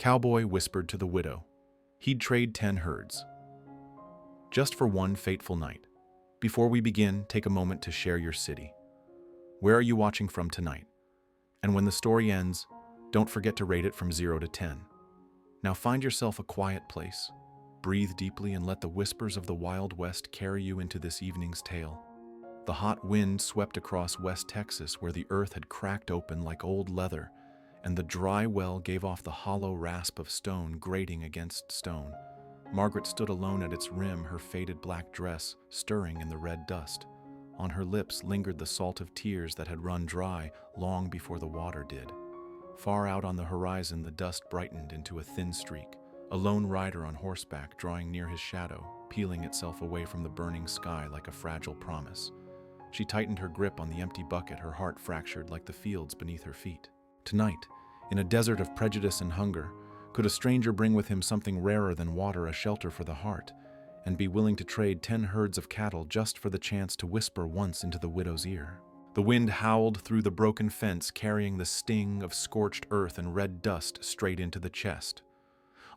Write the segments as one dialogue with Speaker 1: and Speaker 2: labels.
Speaker 1: Cowboy whispered to the widow. He'd trade 10 herds. Just for one fateful night. Before we begin, take a moment to share your city. Where are you watching from tonight? And when the story ends, don't forget to rate it from 0 to 10. Now find yourself a quiet place. Breathe deeply and let the whispers of the Wild West carry you into this evening's tale. The hot wind swept across West Texas where the earth had cracked open like old leather, and the dry well gave off the hollow rasp of stone grating against stone. Margaret stood alone at its rim, her faded black dress stirring in the red dust. On her lips lingered the salt of tears that had run dry long before the water did. Far out on the horizon, the dust brightened into a thin streak, a lone rider on horseback drawing near his shadow, peeling itself away from the burning sky like a fragile promise. She tightened her grip on the empty bucket, her heart fractured like the fields beneath her feet. Tonight, in a desert of prejudice and hunger, could a stranger bring with him something rarer than water, a shelter for the heart, and be willing to trade 10 herds of cattle just for the chance to whisper once into the widow's ear? The wind howled through the broken fence, carrying the sting of scorched earth and red dust straight into the chest.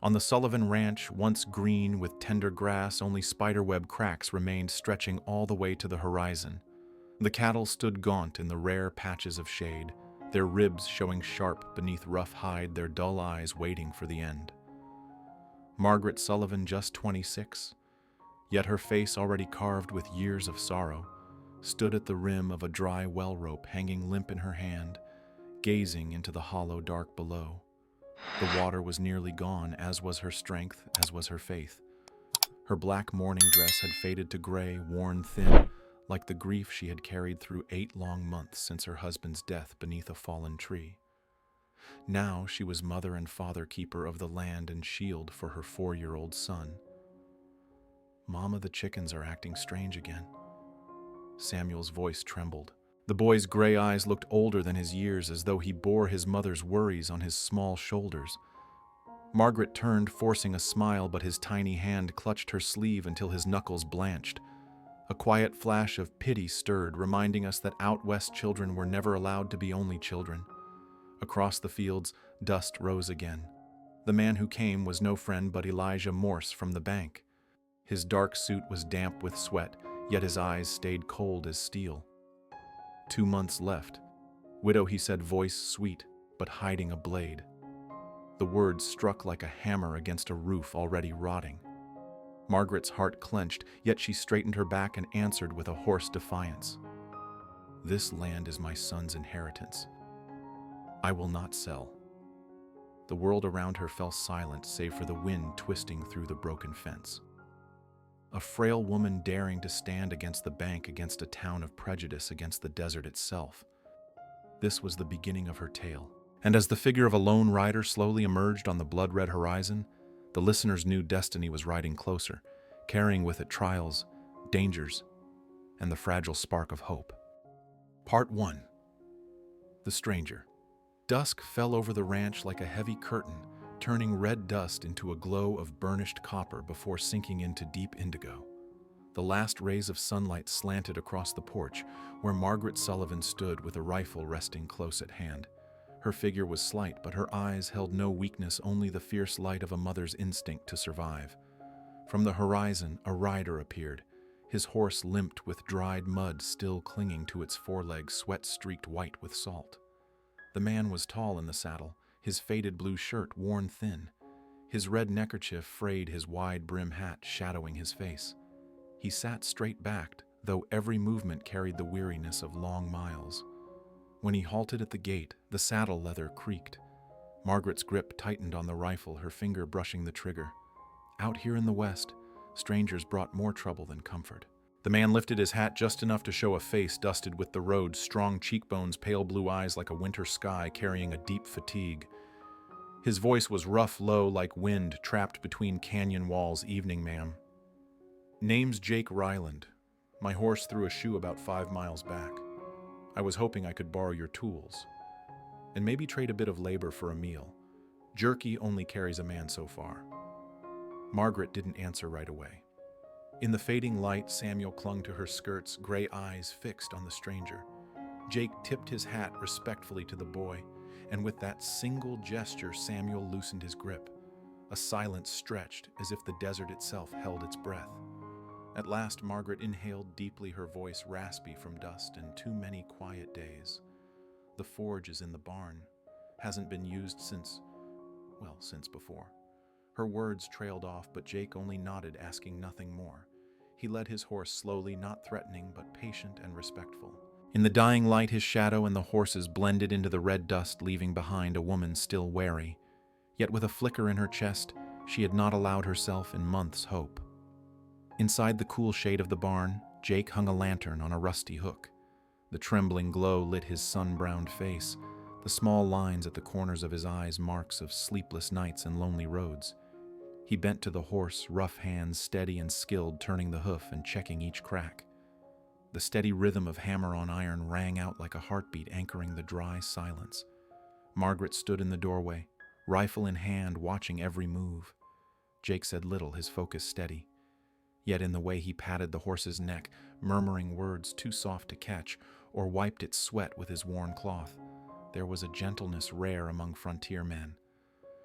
Speaker 1: On the Sullivan Ranch, once green with tender grass, only spiderweb cracks remained stretching all the way to the horizon. The cattle stood gaunt in the rare patches of shade, their ribs showing sharp beneath rough hide, their dull eyes waiting for the end. Margaret Sullivan, just 26, yet her face already carved with years of sorrow, stood at the rim of a dry well rope hanging limp in her hand, gazing into the hollow dark below. The water was nearly gone, as was her strength, as was her faith. Her black mourning dress had faded to gray, worn thin, like the grief she had carried through 8 long months since her husband's death beneath a fallen tree. Now she was mother and father keeper of the land and shield for her 4-year-old son. "Mama, the chickens are acting strange again." Samuel's voice trembled. The boy's gray eyes looked older than his years, as though he bore his mother's worries on his small shoulders. Margaret turned, forcing a smile, but his tiny hand clutched her sleeve until his knuckles blanched. A quiet flash of pity stirred, reminding us that out west children were never allowed to be only children. Across the fields, dust rose again. The man who came was no friend but Elijah Morse from the bank. His dark suit was damp with sweat, yet his eyes stayed cold as steel. 2 months left. "Widow," he said, voice sweet, but hiding a blade. The words struck like a hammer against a roof already rotting. Margaret's heart clenched, yet she straightened her back and answered with a hoarse defiance. "This land is my son's inheritance. I will not sell." The world around her fell silent, save for the wind twisting through the broken fence. A frail woman daring to stand against the bank, against a town of prejudice, against the desert itself. This was the beginning of her tale. And as the figure of a lone rider slowly emerged on the blood-red horizon, the listeners knew destiny was riding closer, carrying with it trials, dangers, and the fragile spark of hope. Part 1. The Stranger. Dusk fell over the ranch like a heavy curtain, turning red dust into a glow of burnished copper before sinking into deep indigo. The last rays of sunlight slanted across the porch, where Margaret Sullivan stood with a rifle resting close at hand. Her figure was slight, but her eyes held no weakness, only the fierce light of a mother's instinct to survive. From the horizon, a rider appeared. His horse limped with dried mud still clinging to its forelegs, sweat streaked white with salt. The man was tall in the saddle, his faded blue shirt worn thin. His red neckerchief frayed his wide brim hat, shadowing his face. He sat straight-backed, though every movement carried the weariness of long miles. When he halted at the gate, the saddle leather creaked. Margaret's grip tightened on the rifle, her finger brushing the trigger. Out here in the West, strangers brought more trouble than comfort. The man lifted his hat just enough to show a face dusted with the road, strong cheekbones, pale blue eyes like a winter sky carrying a deep fatigue. His voice was rough, low, like wind trapped between canyon walls. "Evening, ma'am. Name's Jake Ryland. My horse threw a shoe about 5 miles back. I was hoping I could borrow your tools, and maybe trade a bit of labor for a meal. Jerky only carries a man so far." Margaret didn't answer right away. In the fading light, Samuel clung to her skirts, gray eyes fixed on the stranger. Jake tipped his hat respectfully to the boy, and with that single gesture Samuel loosened his grip. A silence stretched as if the desert itself held its breath. At last Margaret inhaled deeply, her voice raspy from dust and too many quiet days. The forge is in the barn. Hasn't been used since before. Her words trailed off, but Jake only nodded, asking nothing more. He led his horse slowly, not threatening, but patient and respectful. In the dying light, his shadow and the horses blended into the red dust, leaving behind a woman still wary. Yet with a flicker in her chest, she had not allowed herself in months' hope. Inside the cool shade of the barn, Jake hung a lantern on a rusty hook. The trembling glow lit his sun-browned face, the small lines at the corners of his eyes marks of sleepless nights and lonely roads. He bent to the horse, rough hands steady and skilled, turning the hoof and checking each crack. The steady rhythm of hammer on iron rang out like a heartbeat, anchoring the dry silence. Margaret stood in the doorway, rifle in hand, watching every move. Jake said little, his focus steady. Yet in the way he patted the horse's neck, murmuring words too soft to catch, or wiped its sweat with his worn cloth, there was a gentleness rare among frontier men.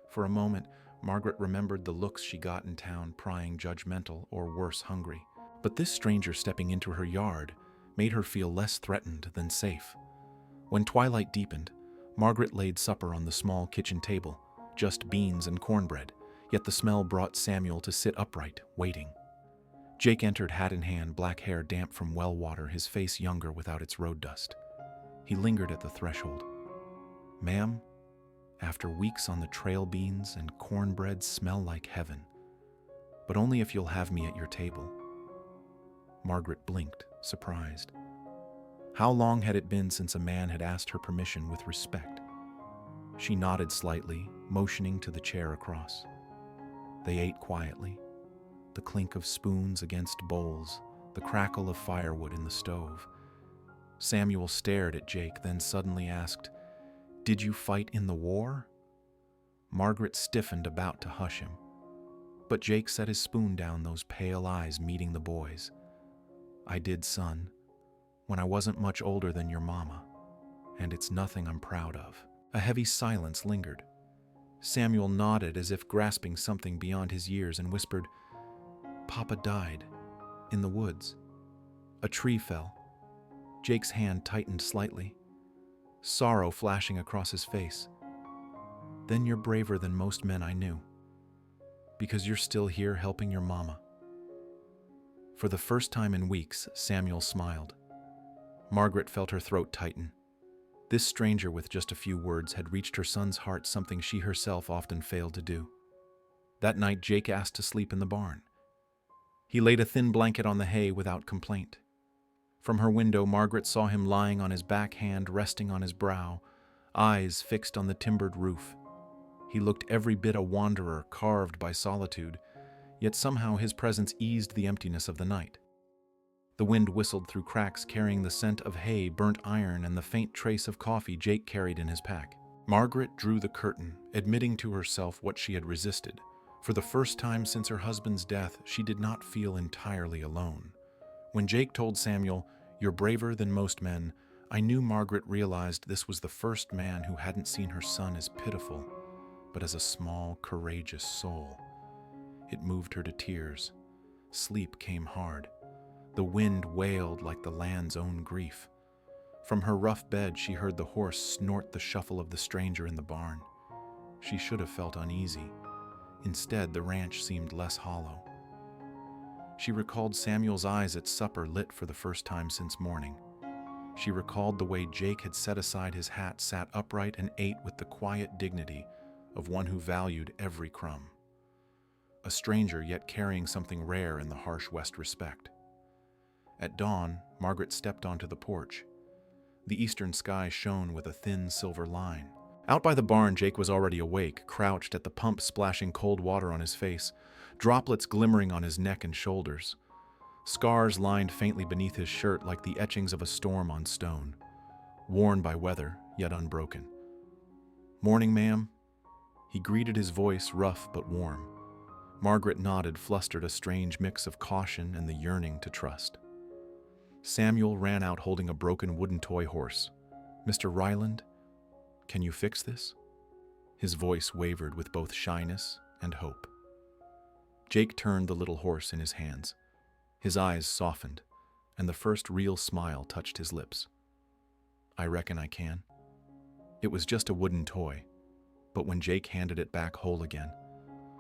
Speaker 1: For a moment, Margaret remembered the looks she got in town, prying, judgmental, or worse, hungry. But this stranger stepping into her yard made her feel less threatened than safe. When twilight deepened, Margaret laid supper on the small kitchen table, just beans and cornbread, yet the smell brought Samuel to sit upright, waiting. Jake entered, hat in hand, black hair damp from well water, his face younger without its road dust. He lingered at the threshold. "Ma'am, after weeks on the trail, beans and cornbread smell like heaven, but only if you'll have me at your table." Margaret blinked, surprised. How long had it been since a man had asked her permission with respect? She nodded slightly, motioning to the chair across. They ate quietly, the clink of spoons against bowls, the crackle of firewood in the stove. Samuel stared at Jake, then suddenly asked, "Did you fight in the war?" Margaret stiffened, about to hush him. But Jake set his spoon down, those pale eyes meeting the boy's. "I did, son, when I wasn't much older than your mama, and it's nothing I'm proud of." A heavy silence lingered. Samuel nodded as if grasping something beyond his years and whispered, "Papa died, in the woods. A tree fell." Jake's hand tightened slightly, sorrow flashing across his face. "Then you're braver than most men I knew, because you're still here helping your mama." For the first time in weeks, Samuel smiled. Margaret felt her throat tighten. This stranger with just a few words had reached her son's heart, something she herself often failed to do. That night, Jake asked to sleep in the barn. He laid a thin blanket on the hay without complaint. From her window, Margaret saw him lying on his back, hand resting on his brow, eyes fixed on the timbered roof. He looked every bit a wanderer, carved by solitude, yet somehow his presence eased the emptiness of the night. The wind whistled through cracks, carrying the scent of hay, burnt iron, and the faint trace of coffee Jake carried in his pack. Margaret drew the curtain, admitting to herself what she had resisted. For the first time since her husband's death, she did not feel entirely alone. When Jake told Samuel, "You're braver than most men," I knew Margaret realized this was the first man who hadn't seen her son as pitiful, but as a small, courageous soul. It moved her to tears. Sleep came hard. The wind wailed like the land's own grief. From her rough bed, she heard the horse snort the shuffle of the stranger in the barn. She should have felt uneasy. Instead, the ranch seemed less hollow. She recalled Samuel's eyes at supper, lit for the first time since morning. She recalled the way Jake had set aside his hat, sat upright, and ate with the quiet dignity of one who valued every crumb. A stranger, yet carrying something rare in the harsh West respect. At dawn, Margaret stepped onto the porch. The eastern sky shone with a thin silver line. Out by the barn, Jake was already awake, crouched at the pump, splashing cold water on his face, droplets glimmering on his neck and shoulders. Scars lined faintly beneath his shirt like the etchings of a storm on stone, worn by weather, yet unbroken. "Morning, ma'am." He greeted, his voice rough but warm. Margaret nodded, flustered, a strange mix of caution and the yearning to trust. Samuel ran out holding a broken wooden toy horse. "Mr. Ryland?" Can you fix this?" His voice wavered with both shyness and hope. Jake turned the little horse in his hands. His eyes softened, and the first real smile touched his lips. "I reckon I can." It was just a wooden toy, but when Jake handed it back whole again,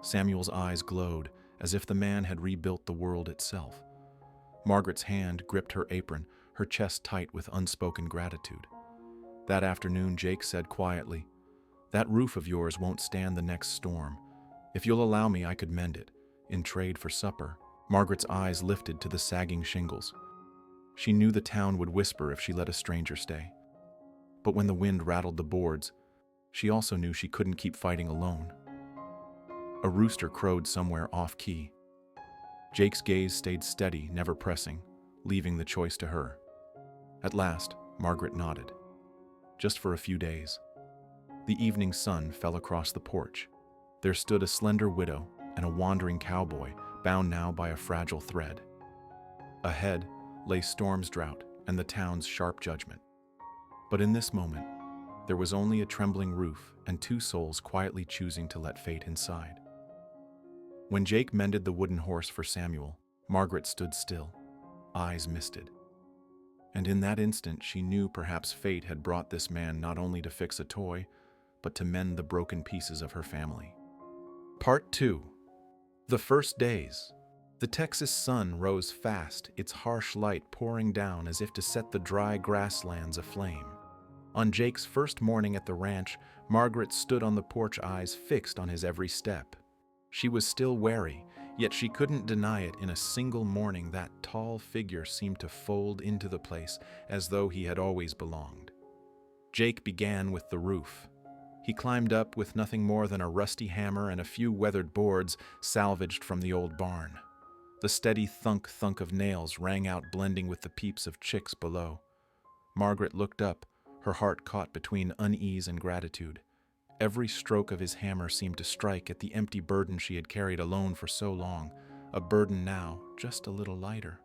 Speaker 1: Samuel's eyes glowed as if the man had rebuilt the world itself. Margaret's hand gripped her apron, her chest tight with unspoken gratitude. That afternoon, Jake said quietly, "That roof of yours won't stand the next storm. If you'll allow me, I could mend it, in trade for supper." Margaret's eyes lifted to the sagging shingles. She knew the town would whisper if she let a stranger stay. But when the wind rattled the boards, she also knew she couldn't keep fighting alone. A rooster crowed somewhere off-key. Jake's gaze stayed steady, never pressing, leaving the choice to her. At last, Margaret nodded. Just for a few days. The evening sun fell across the porch. There stood a slender widow and a wandering cowboy, bound now by a fragile thread. Ahead lay storm's drought and the town's sharp judgment. But in this moment, there was only a trembling roof and two souls quietly choosing to let fate inside. When Jake mended the wooden horse for Samuel, Margaret stood still, eyes misted. And in that instant, she knew perhaps fate had brought this man not only to fix a toy, but to mend the broken pieces of her family. Part 2. The first days. The Texas sun rose fast, its harsh light pouring down as if to set the dry grasslands aflame. On Jake's first morning at the ranch, Margaret stood on the porch, eyes fixed on his every step. She was still wary, yet she couldn't deny it. In a single morning, that tall figure seemed to fold into the place as though he had always belonged. Jake began with the roof. He climbed up with nothing more than a rusty hammer and a few weathered boards salvaged from the old barn. The steady thunk-thunk of nails rang out, blending with the peeps of chicks below. Margaret looked up, her heart caught between unease and gratitude. Every stroke of his hammer seemed to strike at the empty burden she had carried alone for so long, a burden now just a little lighter.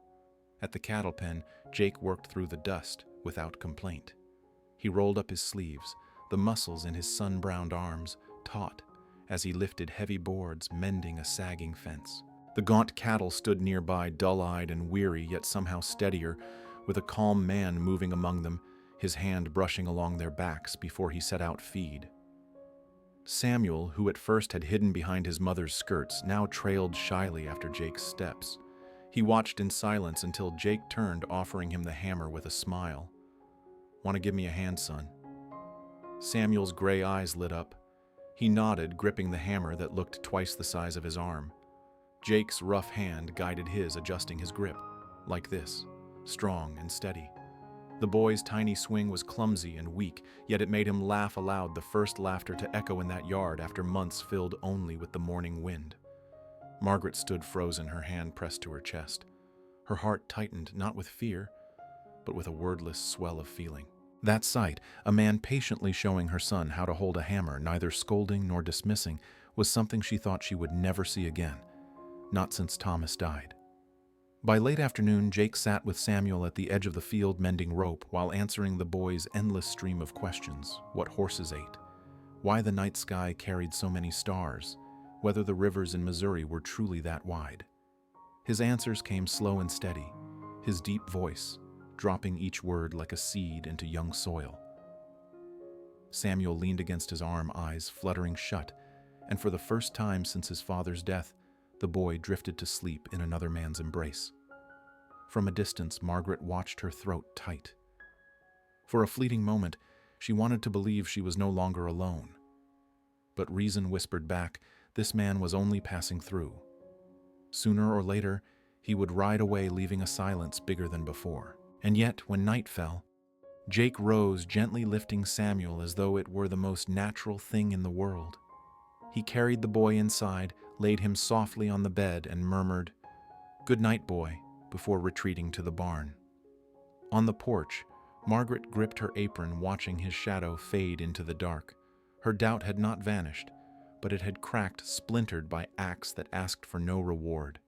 Speaker 1: At the cattle pen, Jake worked through the dust without complaint. He rolled up his sleeves, the muscles in his sun-browned arms taut as he lifted heavy boards, mending a sagging fence. The gaunt cattle stood nearby, dull-eyed and weary, yet somehow steadier, with a calm man moving among them, his hand brushing along their backs before he set out feed. Samuel, who at first had hidden behind his mother's skirts, now trailed shyly after Jake's steps. He watched in silence until Jake turned, offering him the hammer with a smile. "Want to give me a hand, son?" Samuel's gray eyes lit up. He nodded, gripping the hammer that looked twice the size of his arm. Jake's rough hand guided his, adjusting his grip. Like this, strong and steady. The boy's tiny swing was clumsy and weak, yet it made him laugh aloud, the first laughter to echo in that yard after months filled only with the morning wind. Margaret stood frozen, her hand pressed to her chest. Her heart tightened, not with fear, but with a wordless swell of feeling. That sight, a man patiently showing her son how to hold a hammer, neither scolding nor dismissing, was something she thought she would never see again, not since Thomas died. By late afternoon, Jake sat with Samuel at the edge of the field mending rope while answering the boy's endless stream of questions: what horses ate, why the night sky carried so many stars, whether the rivers in Missouri were truly that wide. His answers came slow and steady, his deep voice dropping each word like a seed into young soil. Samuel leaned against his arm, eyes fluttering shut, and for the first time since his father's death, the boy drifted to sleep in another man's embrace. From a distance, Margaret watched her throat tight. For a fleeting moment, she wanted to believe she was no longer alone. But reason whispered back, this man was only passing through. Sooner or later, he would ride away, leaving a silence bigger than before. And yet, when night fell, Jake rose, gently lifting Samuel as though it were the most natural thing in the world. He carried the boy inside, laid him softly on the bed, and murmured, "Good night, boy," before retreating to the barn. On the porch, Margaret gripped her apron, watching his shadow fade into the dark. Her doubt had not vanished, but it had cracked, splintered by acts that asked for no reward.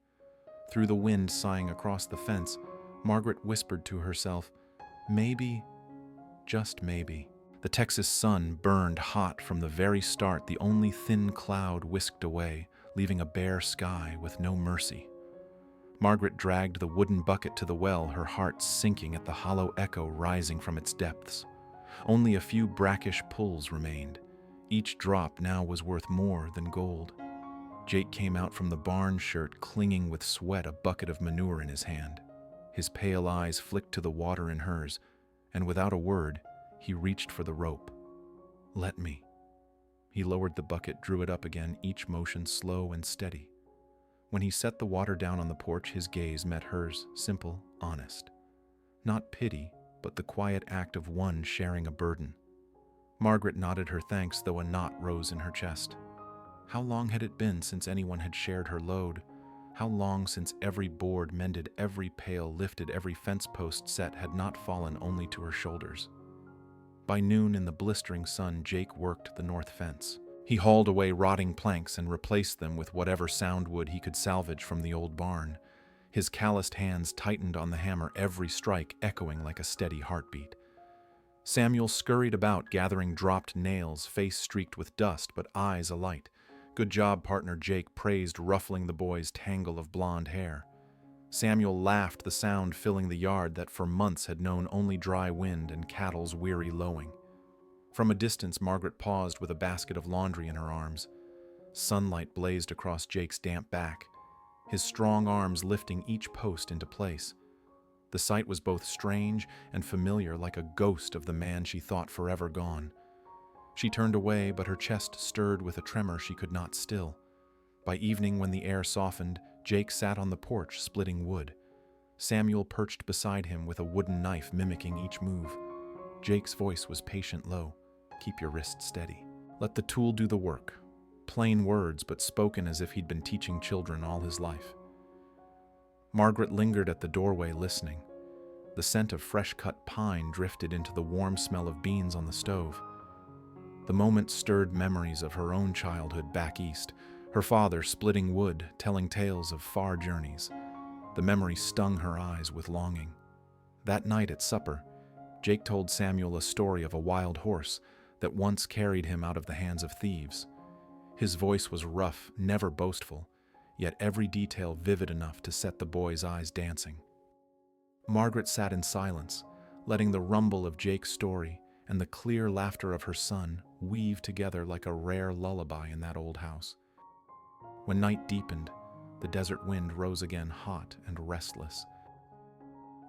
Speaker 1: Through the wind sighing across the fence, Margaret whispered to herself, maybe, just maybe, The Texas sun burned hot from the very start, the only thin cloud whisked away, leaving a bare sky with no mercy. Margaret dragged the wooden bucket to the well, her heart sinking at the hollow echo rising from its depths. Only a few brackish pulls remained. Each drop now was worth more than gold. Jake came out from the barn shirt, clinging with sweat, a bucket of manure in his hand. His pale eyes flicked to the water in hers, and without a word, he reached for the rope. "Let me." He lowered the bucket, drew it up again, each motion slow and steady. When he set the water down on the porch, his gaze met hers, simple, honest. Not pity, but the quiet act of one sharing a burden. Margaret nodded her thanks, though a knot rose in her chest. How long had it been since anyone had shared her load? How long since every board mended, every pail lifted, every fence post set had not fallen only to her shoulders? By noon, in the blistering sun, Jake worked the north fence. He hauled away rotting planks and replaced them with whatever sound wood he could salvage from the old barn. His calloused hands tightened on the hammer, every strike echoing like a steady heartbeat. Samuel scurried about, gathering dropped nails, face streaked with dust, but eyes alight. "Good job, partner," Jake praised, ruffling the boy's tangle of blonde hair. Samuel laughed, the sound filling the yard that for months had known only dry wind and cattle's weary lowing. From a distance, Margaret paused with a basket of laundry in her arms. Sunlight blazed across Jake's damp back, his strong arms lifting each post into place. The sight was both strange and familiar, like a ghost of the man she thought forever gone. She turned away, but her chest stirred with a tremor she could not still. By evening, when the air softened, Jake sat on the porch, splitting wood. Samuel perched beside him with a wooden knife mimicking each move. Jake's voice was patient, low. "Keep your wrist steady. Let the tool do the work." Plain words, but spoken as if he'd been teaching children all his life. Margaret lingered at the doorway, listening. The scent of fresh-cut pine drifted into the warm smell of beans on the stove. The moment stirred memories of her own childhood back east, her father splitting wood, telling tales of far journeys. The memory stung her eyes with longing. That night at supper, Jake told Samuel a story of a wild horse that once carried him out of the hands of thieves. His voice was rough, never boastful, yet every detail vivid enough to set the boy's eyes dancing. Margaret sat in silence, letting the rumble of Jake's story and the clear laughter of her son weave together like a rare lullaby in that old house. When night deepened, the desert wind rose again, hot and restless.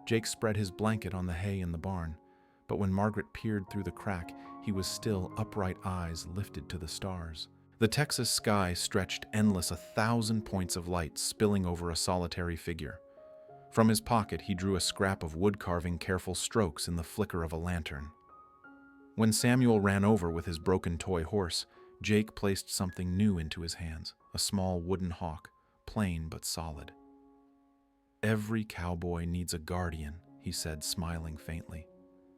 Speaker 1: Jake spread his blanket on the hay in the barn, but when Margaret peered through the crack, he was still, upright eyes lifted to the stars. The Texas sky stretched endless, 1,000 points of light spilling over a solitary figure. From his pocket, he drew a scrap of wood, carving careful strokes in the flicker of a lantern. When Samuel ran over with his broken toy horse, Jake placed something new into his hands, a small wooden hawk, plain but solid. "Every cowboy needs a guardian," he said, smiling faintly.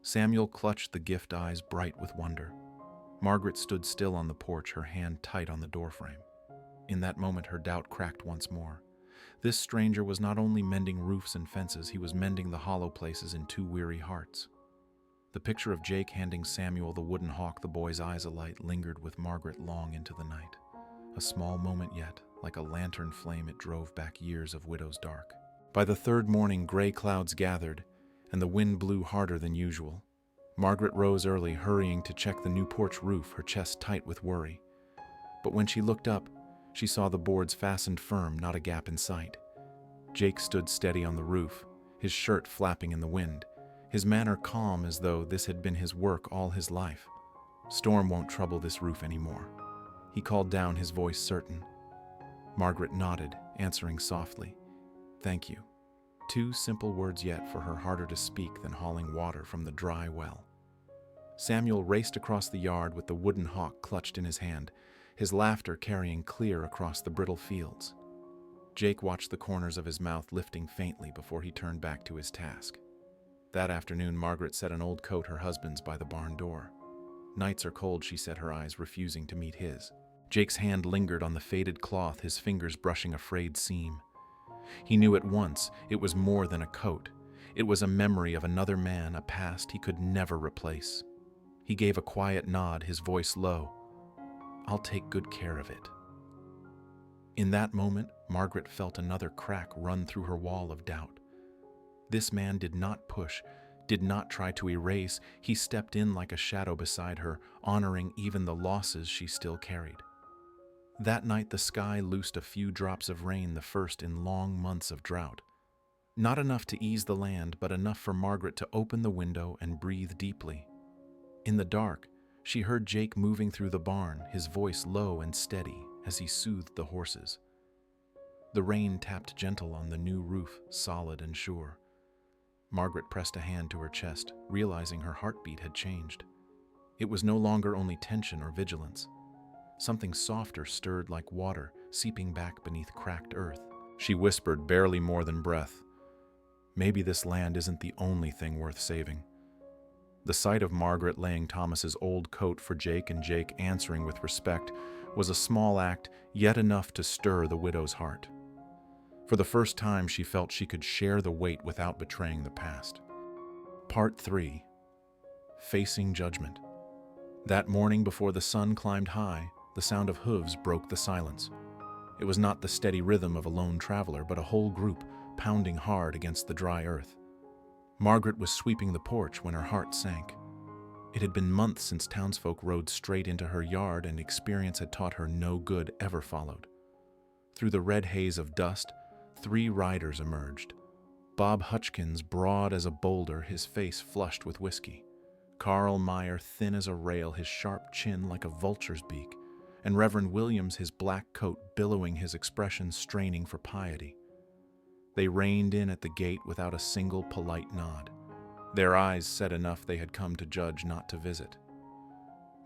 Speaker 1: Samuel clutched the gift, eyes bright with wonder. Margaret stood still on the porch, her hand tight on the doorframe. In that moment, her doubt cracked once more. This stranger was not only mending roofs and fences, he was mending the hollow places in two weary hearts. The picture of Jake handing Samuel the wooden hawk, the boy's eyes alight, lingered with Margaret long into the night. A small moment yet, like a lantern flame, it drove back years of widow's dark. By the third morning, gray clouds gathered, and the wind blew harder than usual. Margaret rose early, hurrying to check the new porch roof, her chest tight with worry. But when she looked up, she saw the boards fastened firm, not a gap in sight. Jake stood steady on the roof, his shirt flapping in the wind, his manner calm as though this had been his work all his life. "Storm won't trouble this roof anymore," he called down, his voice certain. Margaret nodded, answering softly, "Thank you." Two simple words, yet for her harder to speak than hauling water from the dry well. Samuel raced across the yard with the wooden hawk clutched in his hand, his laughter carrying clear across the brittle fields. Jake watched the corners of his mouth lifting faintly before he turned back to his task. That afternoon, Margaret set an old coat, her husband's, by the barn door. "Nights are cold," she said, her eyes refusing to meet his. Jake's hand lingered on the faded cloth, his fingers brushing a frayed seam. He knew at once it was more than a coat. It was a memory of another man, a past he could never replace. He gave a quiet nod, his voice low. "I'll take good care of it." In that moment, Margaret felt another crack run through her wall of doubt. This man did not push, did not try to erase. He stepped in like a shadow beside her, honoring even the losses she still carried. That night, the sky loosed a few drops of rain, the first in long months of drought. Not enough to ease the land, but enough for Margaret to open the window and breathe deeply. In the dark, she heard Jake moving through the barn, his voice low and steady as he soothed the horses. The rain tapped gentle on the new roof, solid and sure. Margaret pressed a hand to her chest, realizing her heartbeat had changed. It was no longer only tension or vigilance. Something softer stirred like water, seeping back beneath cracked earth. She whispered, barely more than breath, "Maybe this land isn't the only thing worth saving." The sight of Margaret laying Thomas's old coat for Jake and Jake answering with respect was a small act, yet enough to stir the widow's heart. For the first time, she felt she could share the weight without betraying the past. Part 3. Facing Judgment. That morning before the sun climbed high, the sound of hooves broke the silence. It was not the steady rhythm of a lone traveler, but a whole group pounding hard against the dry earth. Margaret was sweeping the porch when her heart sank. It had been months since townsfolk rode straight into her yard, and experience had taught her no good ever followed. Through the red haze of dust, 3 riders emerged. Bob Hutchkins, broad as a boulder, his face flushed with whiskey. Carl Meyer, thin as a rail, his sharp chin like a vulture's beak. And Reverend Williams, his black coat billowing, his expression straining for piety. They reined in at the gate without a single polite nod. Their eyes said enough they had come to judge, not to visit.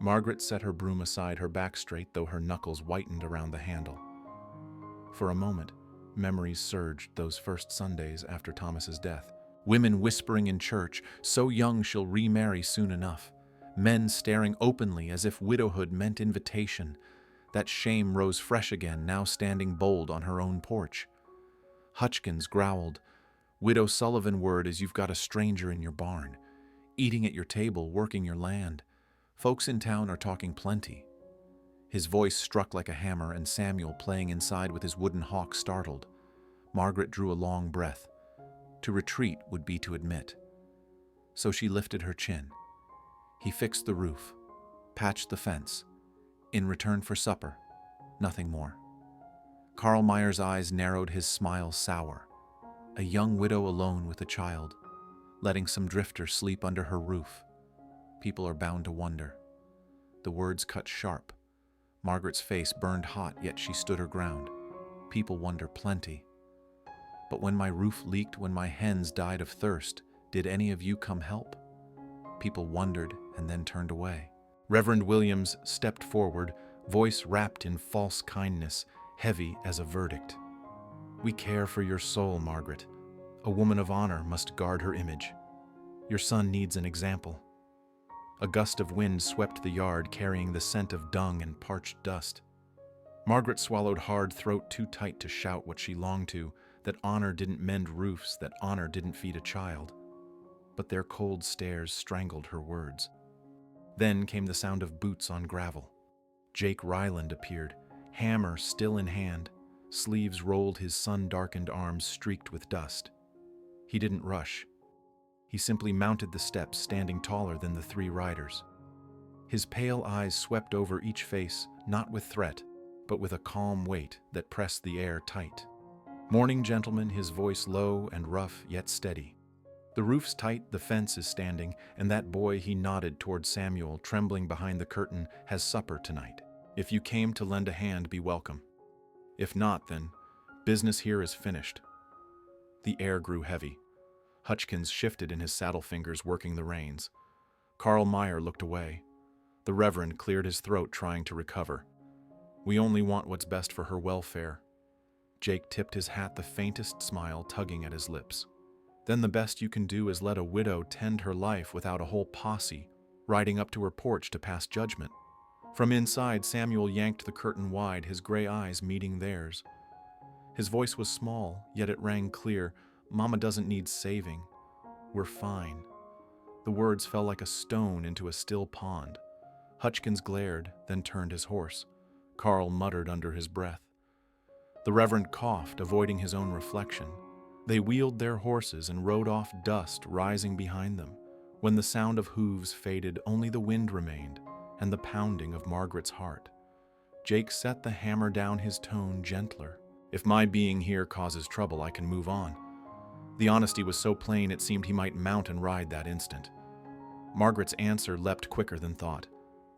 Speaker 1: Margaret set her broom aside, her back straight, though her knuckles whitened around the handle. For a moment, memories surged, those first Sundays after Thomas's death. Women whispering in church, "So young she'll remarry soon enough." Men staring openly as if widowhood meant invitation. That shame rose fresh again, now standing bold on her own porch. Hutchkins growled, "Widow Sullivan word is you've got a stranger in your barn, eating at your table, working your land. Folks in town are talking plenty." His voice struck like a hammer, and Samuel, playing inside with his wooden hawk, startled. Margaret drew a long breath. To retreat would be to admit. So she lifted her chin. He fixed the roof, patched the fence. In return for supper, nothing more. Carl Meyer's eyes narrowed, his smile sour. A young widow alone with a child, letting some drifter sleep under her roof. People are bound to wonder. The words cut sharp. Margaret's face burned hot, yet she stood her ground. People wonder plenty. But when my roof leaked, when my hens died of thirst, did any of you come help? People wondered and then turned away. Reverend Williams stepped forward, voice wrapped in false kindness, heavy as a verdict. "We care for your soul, Margaret. A woman of honor must guard her image. Your son needs an example." A gust of wind swept the yard, carrying the scent of dung and parched dust. Margaret swallowed hard, throat too tight to shout what she longed to, that honor didn't mend roofs, that honor didn't feed a child. But their cold stares strangled her words. Then came the sound of boots on gravel. Jake Ryland appeared, hammer still in hand, sleeves rolled, his sun-darkened arms streaked with dust. He didn't rush. He simply mounted the steps, standing taller than the 3 riders. His pale eyes swept over each face, not with threat, but with a calm weight that pressed the air tight. "Morning, gentlemen," his voice low and rough, yet steady. "The roof's tight, the fence is standing, and that boy," he nodded toward Samuel, trembling behind the curtain, "has supper tonight. If you came to lend a hand, be welcome. If not, then business here is finished." The air grew heavy. Hutchkins shifted in his saddle fingers, working the reins. Carl Meyer looked away. The Reverend cleared his throat, trying to recover. "We only want what's best for her welfare." Jake tipped his hat, the faintest smile tugging at his lips. "Then the best you can do is let a widow tend her life without a whole posse riding up to her porch to pass judgment." From inside, Samuel yanked the curtain wide, his gray eyes meeting theirs. His voice was small, yet it rang clear. "Mama doesn't need saving. We're fine. The words fell like a stone into a still pond. Hutchkins glared, then turned his horse. Carl muttered under his breath. The Reverend coughed, avoiding his own reflection. They wheeled their horses and rode off, dust rising behind them. When the sound of hooves faded, only the wind remained, and the pounding of Margaret's heart. Jake set the hammer down, his tone gentler. If my being here causes trouble, I can move on. The honesty was so plain it seemed he might mount and ride that instant. Margaret's answer leapt quicker than thought.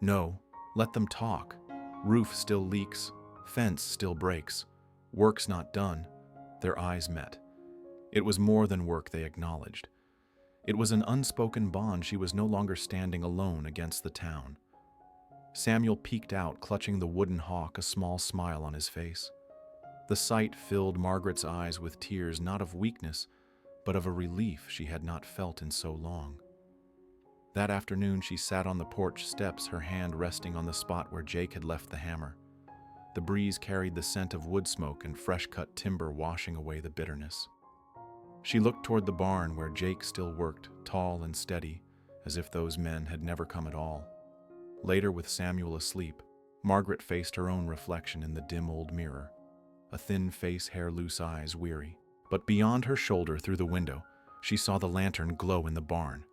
Speaker 1: No, let them talk. Roof still leaks, fence still breaks. Work's not done. Their eyes met. It was more than work, they acknowledged. It was an unspoken bond. She was no longer standing alone against the town. Samuel peeked out, clutching the wooden hawk, a small smile on his face. The sight filled Margaret's eyes with tears, not of weakness, but of a relief she had not felt in so long. That afternoon she sat on the porch steps, her hand resting on the spot where Jake had left the hammer. The breeze carried the scent of wood smoke and fresh-cut timber, washing away the bitterness. She looked toward the barn where Jake still worked, tall and steady, as if those men had never come at all. Later, with Samuel asleep, Margaret faced her own reflection in the dim old mirror. A thin face, hair, loose eyes, weary. But beyond her shoulder, through the window, she saw the lantern glow in the barn.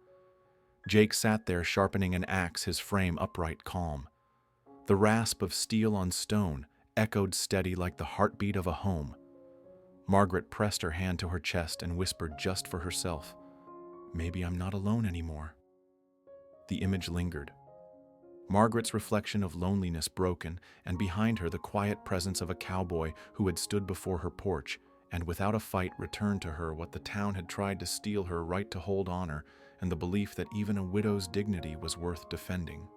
Speaker 1: Jake sat there, sharpening an axe, his frame upright, calm. The rasp of steel on stone echoed steady like the heartbeat of a home. Margaret pressed her hand to her chest and whispered just for herself, "Maybe I'm not alone anymore." The image lingered. Margaret's reflection of loneliness broken, and behind her the quiet presence of a cowboy who had stood before her porch and without a fight returned to her what the town had tried to steal, her right to hold honor, and the belief that even a widow's dignity was worth defending.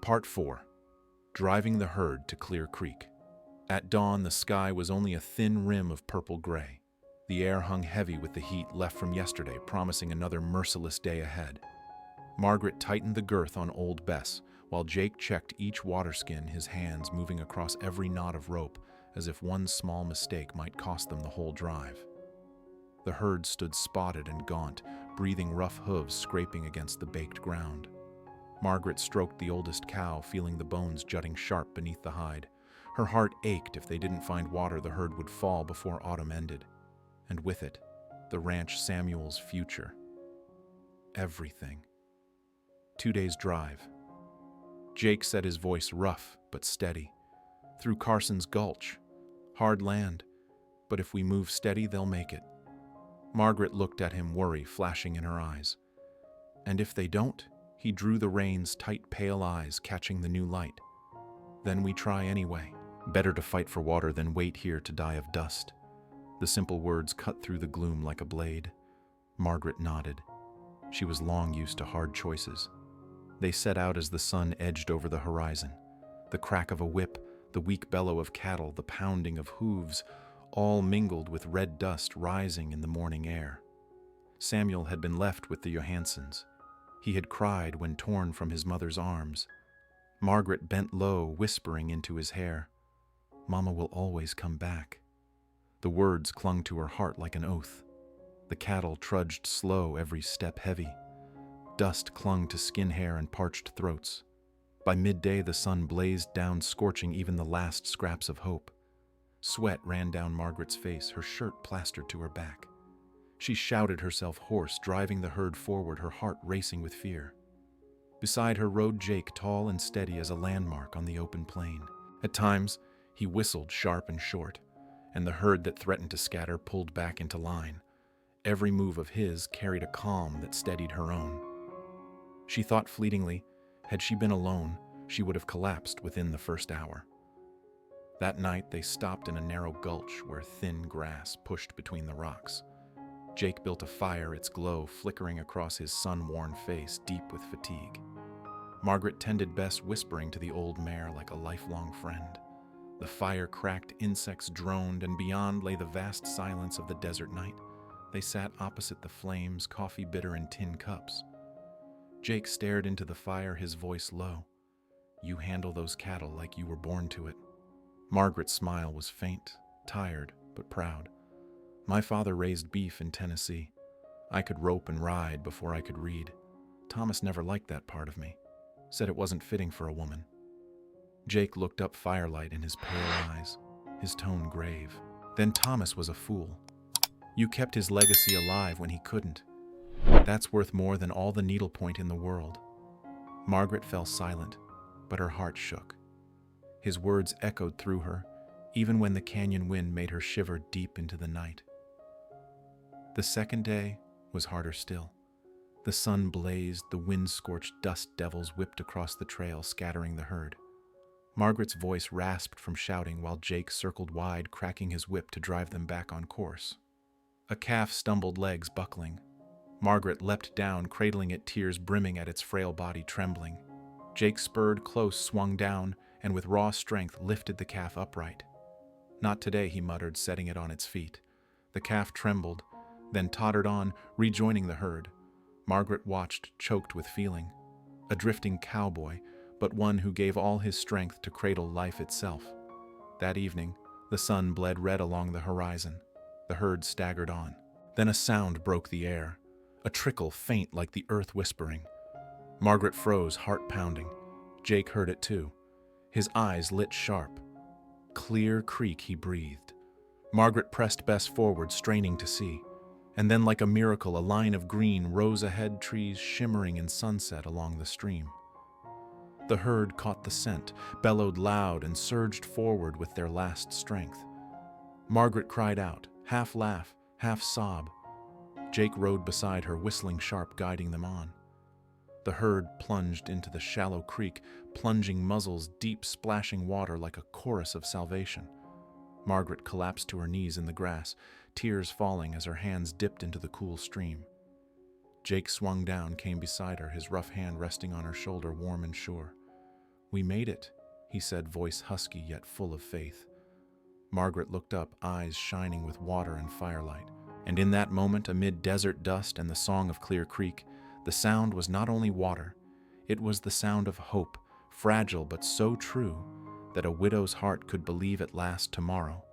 Speaker 1: Part 4. Driving the herd to Clear Creek. At dawn, the sky was only a thin rim of purple gray. The air hung heavy with the heat left from yesterday, promising another merciless day ahead. Margaret tightened the girth on Old Bess, while Jake checked each waterskin, his hands moving across every knot of rope, as if one small mistake might cost them the whole drive. The herd stood spotted and gaunt, breathing rough hooves scraping against the baked ground. Margaret stroked the oldest cow, feeling the bones jutting sharp beneath the hide. Her heart ached. If they didn't find water, the herd would fall before autumn ended. And with it, the ranch Samuel's future. Everything. 2 days' drive. Jake said, his voice rough but steady. Through Carson's Gulch. Hard land, but if we move steady, they'll make it. Margaret looked at him, worry flashing in her eyes. And if they don't? He drew the reins, tight pale eyes catching the new light. Then we try anyway. Better to fight for water than wait here to die of dust. The simple words cut through the gloom like a blade. Margaret nodded. She was long used to hard choices. They set out as the sun edged over the horizon. The crack of a whip, the weak bellow of cattle, the pounding of hooves, all mingled with red dust rising in the morning air. Samuel had been left with the Johanssons. He had cried when torn from his mother's arms. Margaret bent low, whispering into his hair, "Mama will always come back." The words clung to her heart like an oath. The cattle trudged slow, every step heavy. Dust clung to skin hair and parched throats. By midday, the sun blazed down, scorching even the last scraps of hope. Sweat ran down Margaret's face, her shirt plastered to her back. She shouted herself hoarse, driving the herd forward, her heart racing with fear. Beside her rode Jake, tall and steady as a landmark on the open plain. At times, he whistled sharp and short, and the herd that threatened to scatter pulled back into line. Every move of his carried a calm that steadied her own. She thought fleetingly, had she been alone, she would have collapsed within the first hour. That night, they stopped in a narrow gulch where thin grass pushed between the rocks. Jake built a fire, its glow flickering across his sun-worn face, deep with fatigue. Margaret tended Bess, whispering to the old mare like a lifelong friend. The fire cracked, insects droned, and beyond lay the vast silence of the desert night. They sat opposite the flames, coffee bitter in tin cups. Jake stared into the fire, his voice low. "You handle those cattle like you were born to it." Margaret's smile was faint, tired, but proud. "My father raised beef in Tennessee. I could rope and ride before I could read. Thomas never liked that part of me. Said it wasn't fitting for a woman. Jake looked up firelight in his pale eyes, his tone grave. Then Thomas was a fool. You kept his legacy alive when he couldn't. That's worth more than all the needlepoint in the world. Margaret fell silent, but her heart shook. His words echoed through her, even when the canyon wind made her shiver deep into the night. The second day was harder still. The sun blazed, the wind-scorched dust devils whipped across the trail, scattering the herd. Margaret's voice rasped from shouting while Jake circled wide, cracking his whip to drive them back on course. A calf stumbled, legs buckling. Margaret leapt down, cradling it, tears brimming at its frail body, trembling. Jake spurred close, swung down, and with raw strength lifted the calf upright. "Not today," he muttered, setting it on its feet. The calf trembled, then tottered on, rejoining the herd. Margaret watched, choked with feeling. A drifting cowboy, but one who gave all his strength to cradle life itself. That evening, the sun bled red along the horizon. The herd staggered on. Then a sound broke the air, a trickle faint like the earth whispering. Margaret froze, heart pounding. Jake heard it too. His eyes lit sharp. Clear Creek, he breathed. Margaret pressed Bess forward, straining to see. And then, like a miracle, a line of green rose ahead, trees shimmering in sunset along the stream. The herd caught the scent, bellowed loud, and surged forward with their last strength. Margaret cried out, half laugh, half sob. Jake rode beside her, whistling sharp, guiding them on. The herd plunged into the shallow creek, plunging muzzles deep, splashing water like a chorus of salvation. Margaret collapsed to her knees in the grass, tears falling as her hands dipped into the cool stream. Jake swung down, came beside her, his rough hand resting on her shoulder, warm and sure. "We made it," he said, voice husky yet full of faith. Margaret looked up, eyes shining with water and firelight. And in that moment, amid desert dust and the song of Clear Creek, the sound was not only water, it was the sound of hope, fragile but so true that a widow's heart could believe at last tomorrow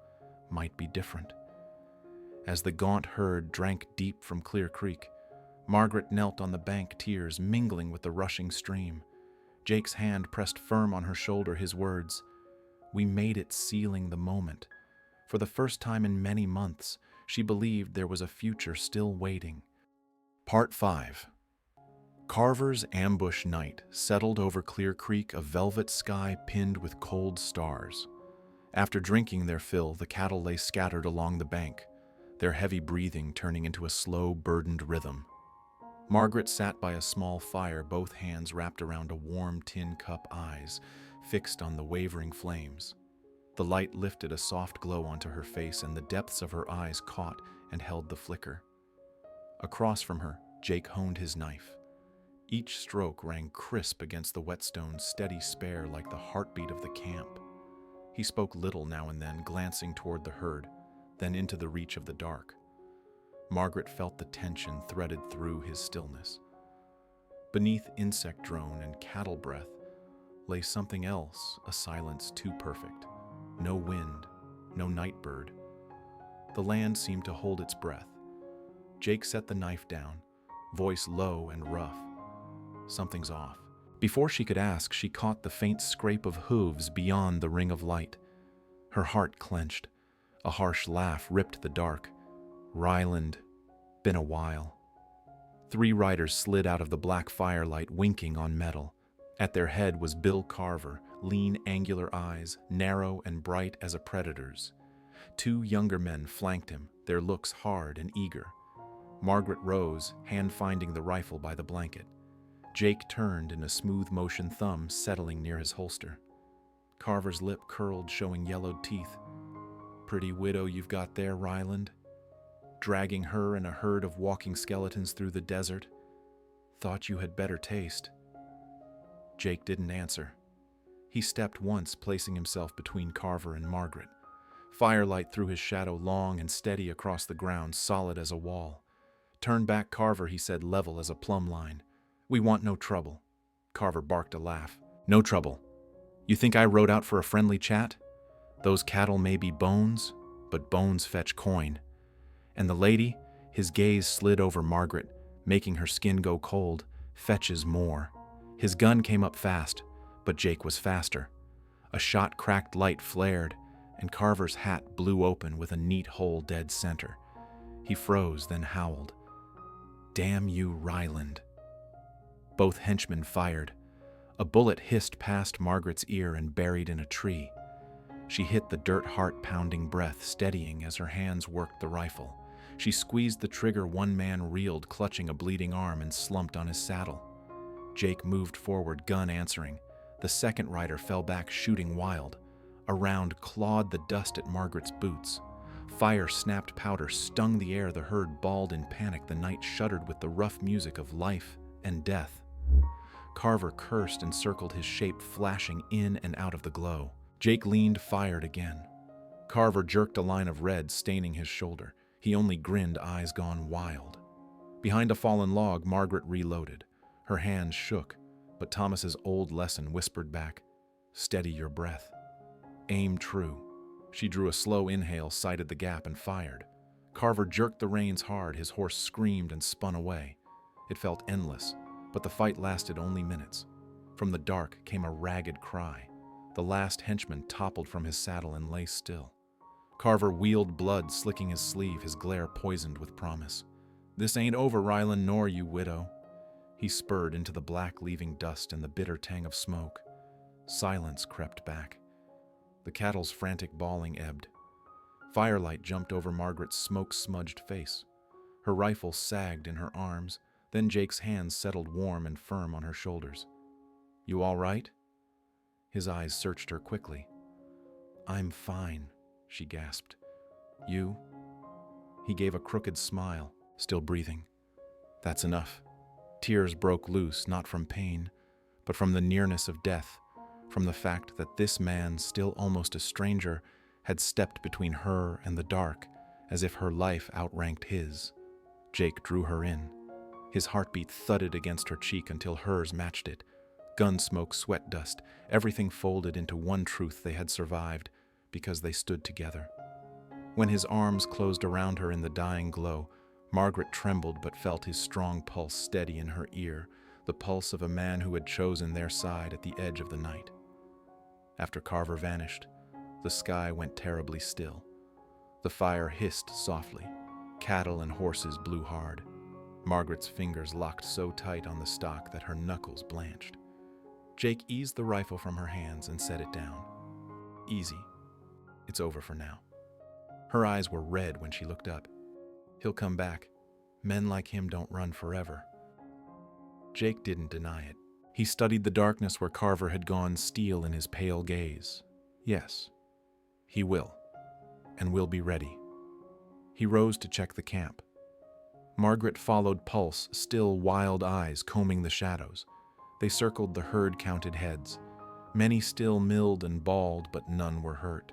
Speaker 1: might be different. As the gaunt herd drank deep from Clear Creek, Margaret knelt on the bank, tears mingling with the rushing stream. Jake's hand pressed firm on her shoulder, his words, "We made it," sealing the moment. For the first time in many months, she believed there was a future still waiting. Part 5. Carver's ambush night settled over Clear Creek, a velvet sky pinned with cold stars. After drinking their fill, the cattle lay scattered along the bank, their heavy breathing turning into a slow, burdened rhythm. Margaret sat by a small fire, both hands wrapped around a warm tin cup, eyes fixed on the wavering flames. The light lifted a soft glow onto her face, and the depths of her eyes caught and held the flicker. Across from her, Jake honed his knife. Each stroke rang crisp against the whetstone's steady spare like the heartbeat of the camp. He spoke little now and then, glancing toward the herd, then into the reach of the dark. Margaret felt the tension threaded through his stillness. Beneath insect drone and cattle breath lay something else, a silence too perfect. No wind, no night bird. The land seemed to hold its breath. Jake set the knife down, voice low and rough. "Something's off." Before she could ask, she caught the faint scrape of hooves beyond the ring of light. Her heart clenched. A harsh laugh ripped the dark. "Ryland, been a while." 3 riders slid out of the black firelight, winking on metal. At their head was Bill Carver, lean, angular eyes, narrow and bright as a predator's. 2 younger men flanked him, their looks hard and eager. Margaret rose, hand finding the rifle by the blanket. Jake turned in a smooth motion, thumb settling near his holster. Carver's lip curled, showing yellowed teeth. "Pretty widow you've got there, Ryland. Dragging her and a herd of walking skeletons through the desert. Thought you had better taste." Jake didn't answer. He stepped once, placing himself between Carver and Margaret. Firelight threw his shadow long and steady across the ground, solid as a wall. "Turn back, Carver," he said, level as a plumb line. "We want no trouble." Carver barked a laugh. "No trouble. You think I rode out for a friendly chat? Those cattle may be bones, but bones fetch coin. And the lady," his gaze slid over Margaret, making her skin go cold, Fetches more. His gun came up fast, but Jake was faster. A shot-cracked light flared, and Carver's hat blew open with a neat hole dead center. He froze, then howled. "Damn you, Ryland." Both henchmen fired. A bullet hissed past Margaret's ear and buried in a tree. She hit the dirt heart-pounding breath, steadying as her hands worked the rifle. She squeezed the trigger. One man reeled, clutching a bleeding arm, and slumped on his saddle. Jake moved forward, gun answering. The second rider fell back, shooting wild. A round clawed the dust at Margaret's boots. Fire-snapped powder stung the air. The herd bawled in panic. The night shuddered with the rough music of life and death. Carver cursed and circled, his shape flashing in and out of the glow. Jake leaned, fired again. Carver jerked a line of red, staining his shoulder. He only grinned, eyes gone wild. Behind a fallen log, Margaret reloaded. Her hands shook, but Thomas's old lesson whispered back, "Steady your breath. Aim true." She drew a slow inhale, sighted the gap, and fired. Carver jerked the reins hard. His horse screamed and spun away. It felt endless, but the fight lasted only minutes. From the dark came a ragged cry. The last henchman toppled from his saddle and lay still. Carver wheeled, blood slicking his sleeve, his glare poisoned with promise. "This ain't over, Ryland, nor you, widow." He spurred into the black, leaving dust and the bitter tang of smoke. Silence crept back. The cattle's frantic bawling ebbed. Firelight jumped over Margaret's smoke-smudged face. Her rifle sagged in her arms, then Jake's hands settled warm and firm on her shoulders. "You all right?" His eyes searched her quickly. "I'm fine," she gasped. "You?" He gave a crooked smile, still breathing. "That's enough." Tears broke loose, not from pain, but from the nearness of death, from the fact that this man, still almost a stranger, had stepped between her and the dark, as if her life outranked his. Jake drew her in. His heartbeat thudded against her cheek until hers matched it. Gun smoke, sweat dust, everything folded into one truth: they had survived because they stood together. When his arms closed around her in the dying glow, Margaret trembled but felt his strong pulse steady in her ear, the pulse of a man who had chosen their side at the edge of the night. After Carver vanished, the sky went terribly still. The fire hissed softly. Cattle and horses blew hard. Margaret's fingers locked so tight on the stock that her knuckles blanched. Jake eased the rifle from her hands and set it down. "Easy. It's over for now." Her eyes were red when she looked up. "He'll come back. Men like him don't run forever." Jake didn't deny it. He studied the darkness where Carver had gone, steel in his pale gaze. "Yes, he will, and we'll be ready." He rose to check the camp. Margaret followed, pulse, still, wild eyes combing the shadows. They circled the herd-counted heads. Many still milled and bawled, but none were hurt.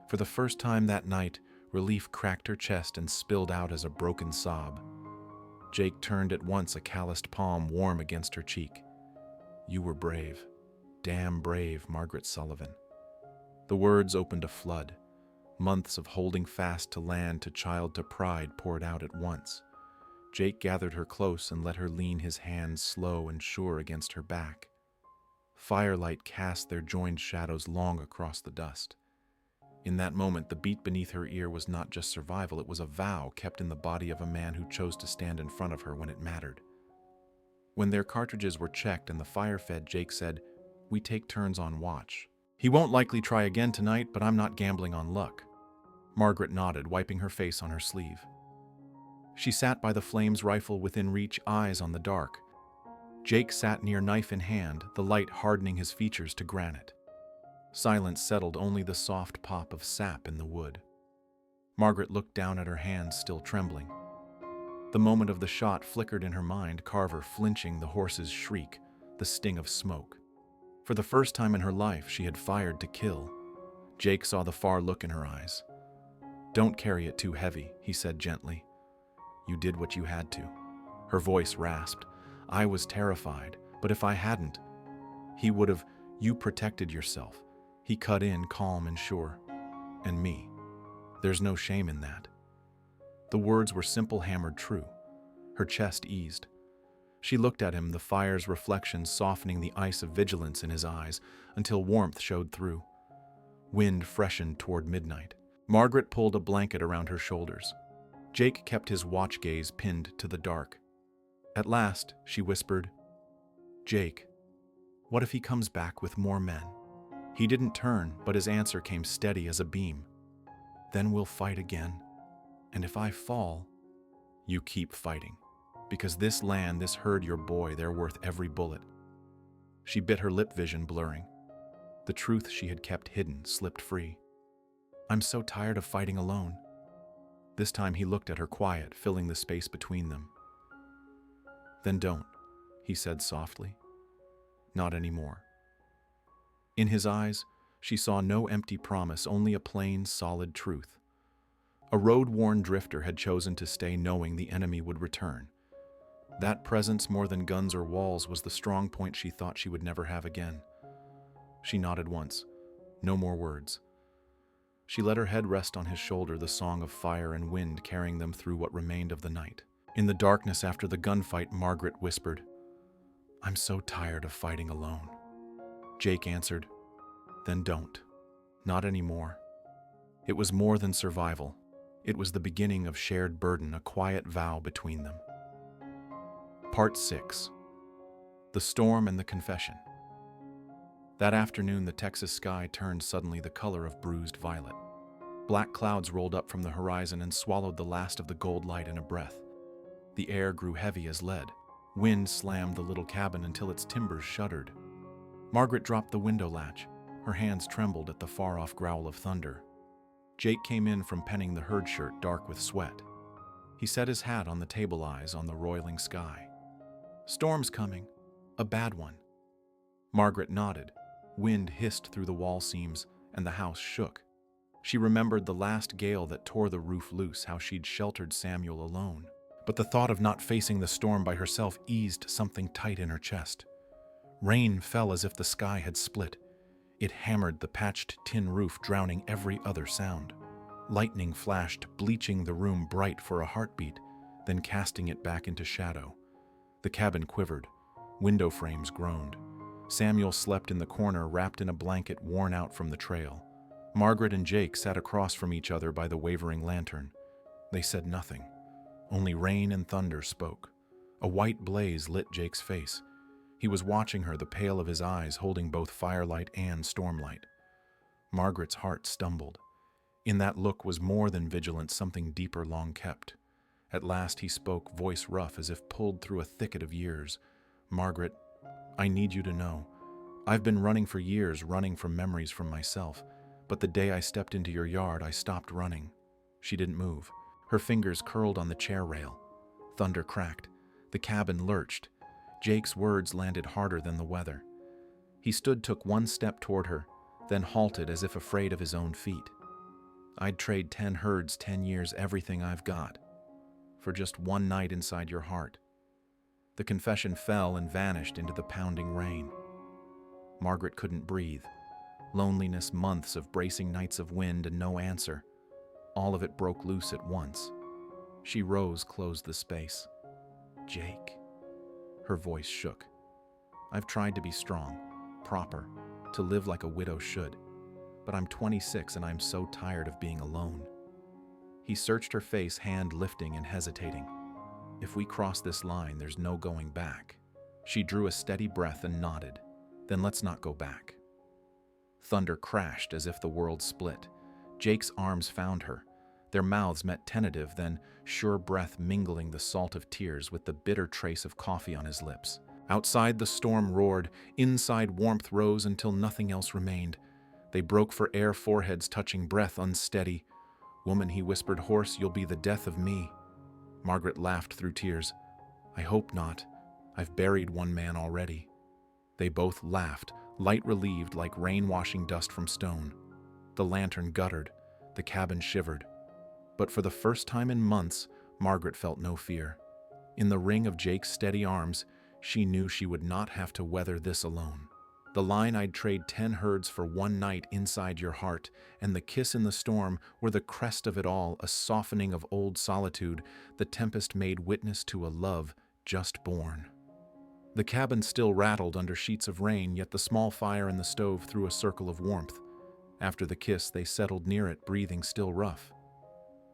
Speaker 1: For the first time that night, relief cracked her chest and spilled out as a broken sob. Jake turned at once, a calloused palm warm against her cheek. "You were brave. Damn brave, Margaret Sullivan." The words opened a flood. Months of holding fast to land, to child, to pride poured out at once. Jake gathered her close and let her lean his hands slow and sure against her back. Firelight cast their joined shadows long across the dust. In that moment, the beat beneath her ear was not just survival, it was a vow kept in the body of a man who chose to stand in front of her when it mattered. When their cartridges were checked and the fire fed, Jake said, "We take turns on watch. He won't likely try again tonight, but I'm not gambling on luck." Margaret nodded, wiping her face on her sleeve. She sat by the flames, rifle within reach, eyes on the dark. Jake sat near, knife in hand, the light hardening his features to granite. Silence settled, only the soft pop of sap in the wood. Margaret looked down at her hands, still trembling. The moment of the shot flickered in her mind, Carver flinching, the horse's shriek, the sting of smoke. For the first time in her life, she had fired to kill. Jake saw the far look in her eyes. "Don't carry it too heavy," he said gently. "You did what you had to." Her voice rasped. "I was terrified, but if I hadn't, he would have. You protected yourself." He cut in, calm and sure. "And me. There's no shame in that." The words were simple, hammered true. Her chest eased. She looked at him, the fire's reflection softening the ice of vigilance in his eyes, until warmth showed through. Wind freshened toward midnight. Margaret pulled a blanket around her shoulders. Jake kept his watch gaze pinned to the dark. At last, she whispered, "Jake, what if he comes back with more men?" He didn't turn, but his answer came steady as a beam. "Then we'll fight again. And if I fall, you keep fighting. Because this land, this herd, your boy, they're worth every bullet." She bit her lip, vision blurring. The truth she had kept hidden slipped free. "I'm so tired of fighting alone." This time he looked at her, quiet, filling the space between them. "Then don't," he said softly. "Not anymore." In his eyes, she saw no empty promise, only a plain, solid truth. A road-worn drifter had chosen to stay knowing the enemy would return. That presence, more than guns or walls, was the strong point she thought she would never have again. She nodded once. No more words. She let her head rest on his shoulder, the song of fire and wind carrying them through what remained of the night. In the darkness after the gunfight, Margaret whispered, "I'm so tired of fighting alone." Jake answered, "Then don't. Not anymore." It was more than survival. It was the beginning of shared burden, a quiet vow between them. Part 6. The Storm and the Confession. That afternoon, the Texas sky turned suddenly the color of bruised violet. Black clouds rolled up from the horizon and swallowed the last of the gold light in a breath. The air grew heavy as lead. Wind slammed the little cabin until its timbers shuddered. Margaret dropped the window latch. Her hands trembled at the far-off growl of thunder. Jake came in from penning the herd shirt, dark with sweat. He set his hat on the table, eyes on the roiling sky. "Storm's coming. A bad one." Margaret nodded. Wind hissed through the wall seams, and the house shook. She remembered the last gale that tore the roof loose, how she'd sheltered Samuel alone. But the thought of not facing the storm by herself eased something tight in her chest. Rain fell as if the sky had split. It hammered the patched tin roof, drowning every other sound. Lightning flashed, bleaching the room bright for a heartbeat, then casting it back into shadow. The cabin quivered. Window frames groaned. Samuel slept in the corner, wrapped in a blanket worn out from the trail. Margaret and Jake sat across from each other by the wavering lantern. They said nothing. Only rain and thunder spoke. A white blaze lit Jake's face. He was watching her, the pale of his eyes holding both firelight and stormlight. Margaret's heart stumbled. In that look was more than vigilance, something deeper, long kept. At last he spoke, voice rough as if pulled through a thicket of years. "Margaret, I need you to know. I've been running for years, running from memories from myself. But the day I stepped into your yard, I stopped running." She didn't move. Her fingers curled on the chair rail. Thunder cracked. The cabin lurched. Jake's words landed harder than the weather. He stood, took one step toward her, then halted as if afraid of his own feet. "I'd trade 10 herds, 10 years, everything I've got, for just one night inside your heart." The confession fell and vanished into the pounding rain. Margaret couldn't breathe. Loneliness, months of bracing nights of wind and no answer. All of it broke loose at once. She rose, closed the space. "Jake." Her voice shook. "I've tried to be strong, proper, to live like a widow should. But I'm 26 and I'm so tired of being alone." He searched her face, hand lifting and hesitating. "If we cross this line, there's no going back." She drew a steady breath and nodded. "Then let's not go back." Thunder crashed as if the world split. Jake's arms found her. Their mouths met, tentative, then sure breath mingling the salt of tears with the bitter trace of coffee on his lips. Outside, the storm roared. Inside, warmth rose until nothing else remained. They broke for air, foreheads touching, breath unsteady. "Woman," he whispered hoarse, "you'll be the death of me." Margaret laughed through tears. "I hope not. I've buried one man already." They both laughed, light relieved like rain washing dust from stone. The lantern guttered. The cabin shivered. But for the first time in months, Margaret felt no fear. In the ring of Jake's steady arms, she knew she would not have to weather this alone. The line, "I'd trade 10 herds for one night inside your heart," and the kiss in the storm were the crest of it all, a softening of old solitude, the tempest made witness to a love just born. The cabin still rattled under sheets of rain, yet the small fire in the stove threw a circle of warmth. After the kiss, they settled near it, breathing still rough.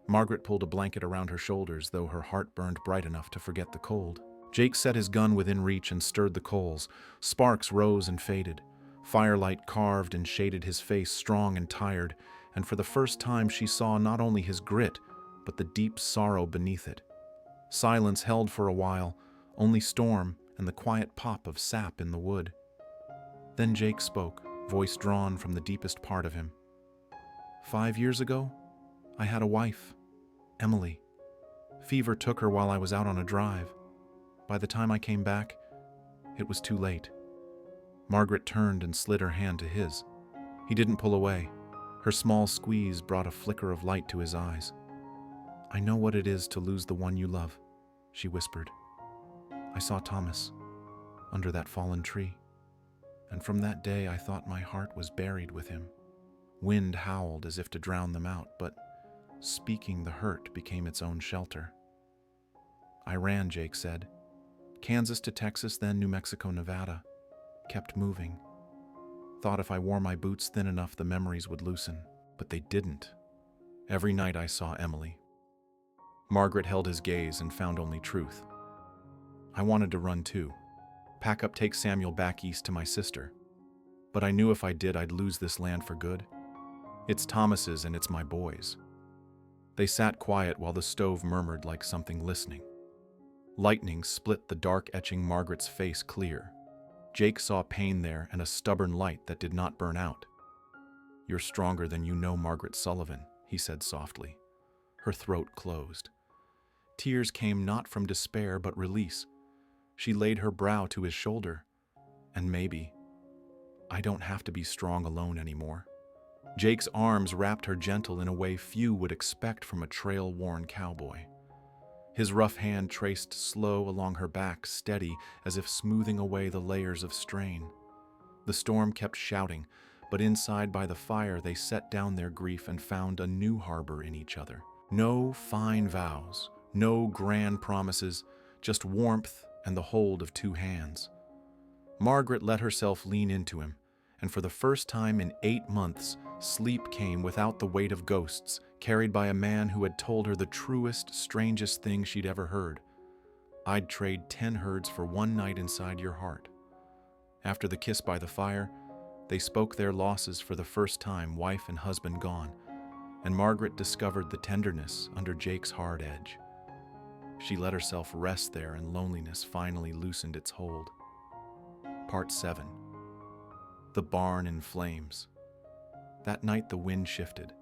Speaker 1: Margaret pulled a blanket around her shoulders, though her heart burned bright enough to forget the cold. Jake set his gun within reach and stirred the coals. Sparks rose and faded. Firelight carved and shaded his face, strong and tired, and for the first time she saw not only his grit, but the deep sorrow beneath it. Silence held for a while, only storm and the quiet pop of sap in the wood. Then Jake spoke, voice drawn from the deepest part of him. 5 years ago, I had a wife, Emily. Fever took her while I was out on a drive. By the time I came back, it was too late. Margaret turned and slid her hand to his. He didn't pull away. Her small squeeze brought a flicker of light to his eyes. I know what it is to lose the one you love, she whispered. I saw Thomas under that fallen tree, and from that day I thought my heart was buried with him. Wind howled as if to drown them out, but speaking the hurt became its own shelter. I ran, Jake said. Kansas to Texas, then New Mexico, Nevada. Kept moving. Thought if I wore my boots thin enough the memories would loosen, but they didn't. Every night I saw Emily. Margaret held his gaze and found only truth. I wanted to run too. Pack up, take Samuel back east to my sister. But I knew if I did, I'd lose this land for good. It's Thomas's and it's my boys. They sat quiet while the stove murmured like something listening. Lightning split the dark, etching Margaret's face clear. Jake saw pain there and a stubborn light that did not burn out. You're stronger than you know, Margaret Sullivan, he said softly. Her throat closed. Tears came not from despair but release. She laid her brow to his shoulder. And maybe, I don't have to be strong alone anymore. Jake's arms wrapped her gentle in a way few would expect from a trail-worn cowboy. His rough hand traced slow along her back, steady as if smoothing away the layers of strain. The storm kept shouting, but inside by the fire they set down their grief and found a new harbor in each other. No fine vows, no grand promises, just warmth and the hold of two hands. Margaret let herself lean into him, and for the first time in 8 months, sleep came without the weight of ghosts, carried by a man who had told her the truest, strangest thing she'd ever heard. I'd trade 10 herds for one night inside your heart. After the kiss by the fire, they spoke their losses for the first time, wife and husband gone, and Margaret discovered the tenderness under Jake's hard edge. She let herself rest there, and loneliness finally loosened its hold. Part 7. The barn in flames. That night the wind shifted.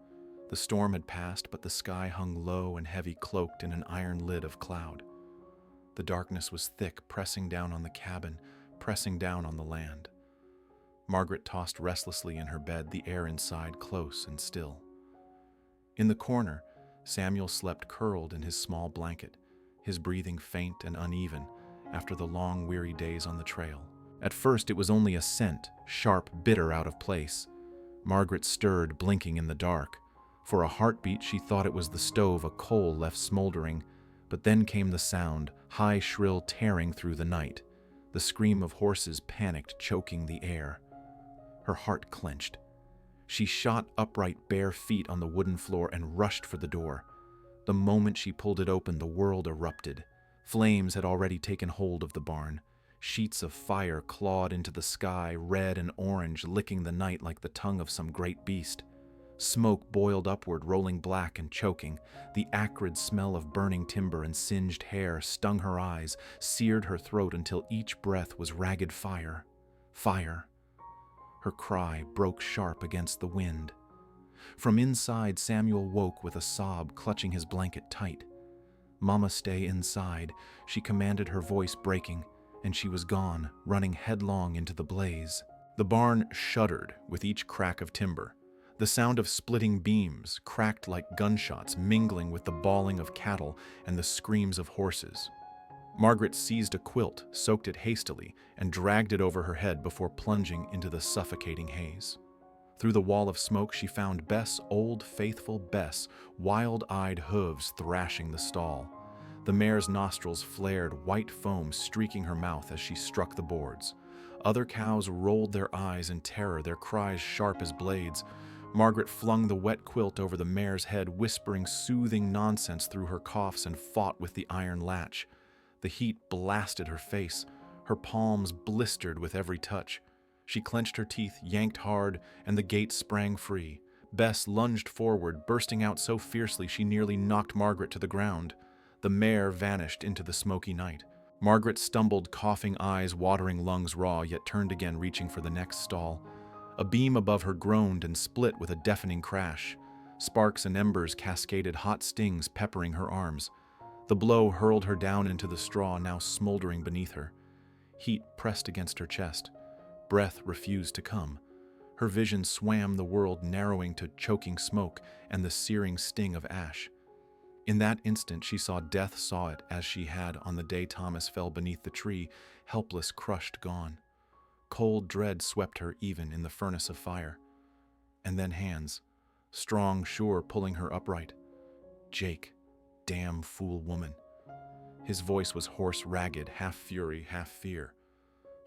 Speaker 1: The storm had passed, but the sky hung low and heavy, cloaked in an iron lid of cloud. The darkness was thick, pressing down on the cabin, pressing down on the land. Margaret tossed restlessly in her bed, the air inside close and still. In the corner, Samuel slept curled in his small blanket, his breathing faint and uneven after the long, weary days on the trail. At first it was only a scent, sharp, bitter, out of place. Margaret stirred, blinking in the dark. For a heartbeat she thought it was the stove, a coal left smoldering, but then came the sound, high, shrill, tearing through the night, the scream of horses, panicked, choking the air. Her heart clenched. She shot upright, bare feet on the wooden floor and rushed for the door. The moment she pulled it open, the world erupted. Flames had already taken hold of the barn. Sheets of fire clawed into the sky, red and orange, licking the night like the tongue of some great beast. Smoke boiled upward, rolling black and choking. The acrid smell of burning timber and singed hair stung her eyes, seared her throat until each breath was ragged fire. Fire. Her cry broke sharp against the wind. From inside, Samuel woke with a sob, clutching his blanket tight. "Mama, stay inside," she commanded, her voice breaking, and she was gone, running headlong into the blaze. The barn shuddered with each crack of timber. The sound of splitting beams cracked like gunshots, mingling with the bawling of cattle and the screams of horses. Margaret seized a quilt, soaked it hastily, and dragged it over her head before plunging into the suffocating haze. Through the wall of smoke she found Bess, old faithful Bess, wild-eyed hooves thrashing the stall. The mare's nostrils flared, white foam streaking her mouth as she struck the boards. Other cows rolled their eyes in terror, their cries sharp as blades. Margaret flung the wet quilt over the mare's head, whispering soothing nonsense through her coughs, and fought with the iron latch. The heat blasted her face. Her palms blistered with every touch. She clenched her teeth, yanked hard, and the gate sprang free. Bess lunged forward, bursting out so fiercely she nearly knocked Margaret to the ground. The mare vanished into the smoky night. Margaret stumbled, coughing, eyes watering, lungs raw, yet turned again, reaching for the next stall. A beam above her groaned and split with a deafening crash. Sparks and embers cascaded, hot stings peppering her arms. The blow hurled her down into the straw, now smoldering beneath her. Heat pressed against her chest. Breath refused to come. Her vision swam the world, narrowing to choking smoke and the searing sting of ash. In that instant, she saw death, saw it as she had on the day Thomas fell beneath the tree, helpless, crushed, gone. Cold dread swept her even in the furnace of fire. And then hands, strong, sure, pulling her upright. Jake, damn fool woman. His voice was hoarse, ragged, half fury, half fear.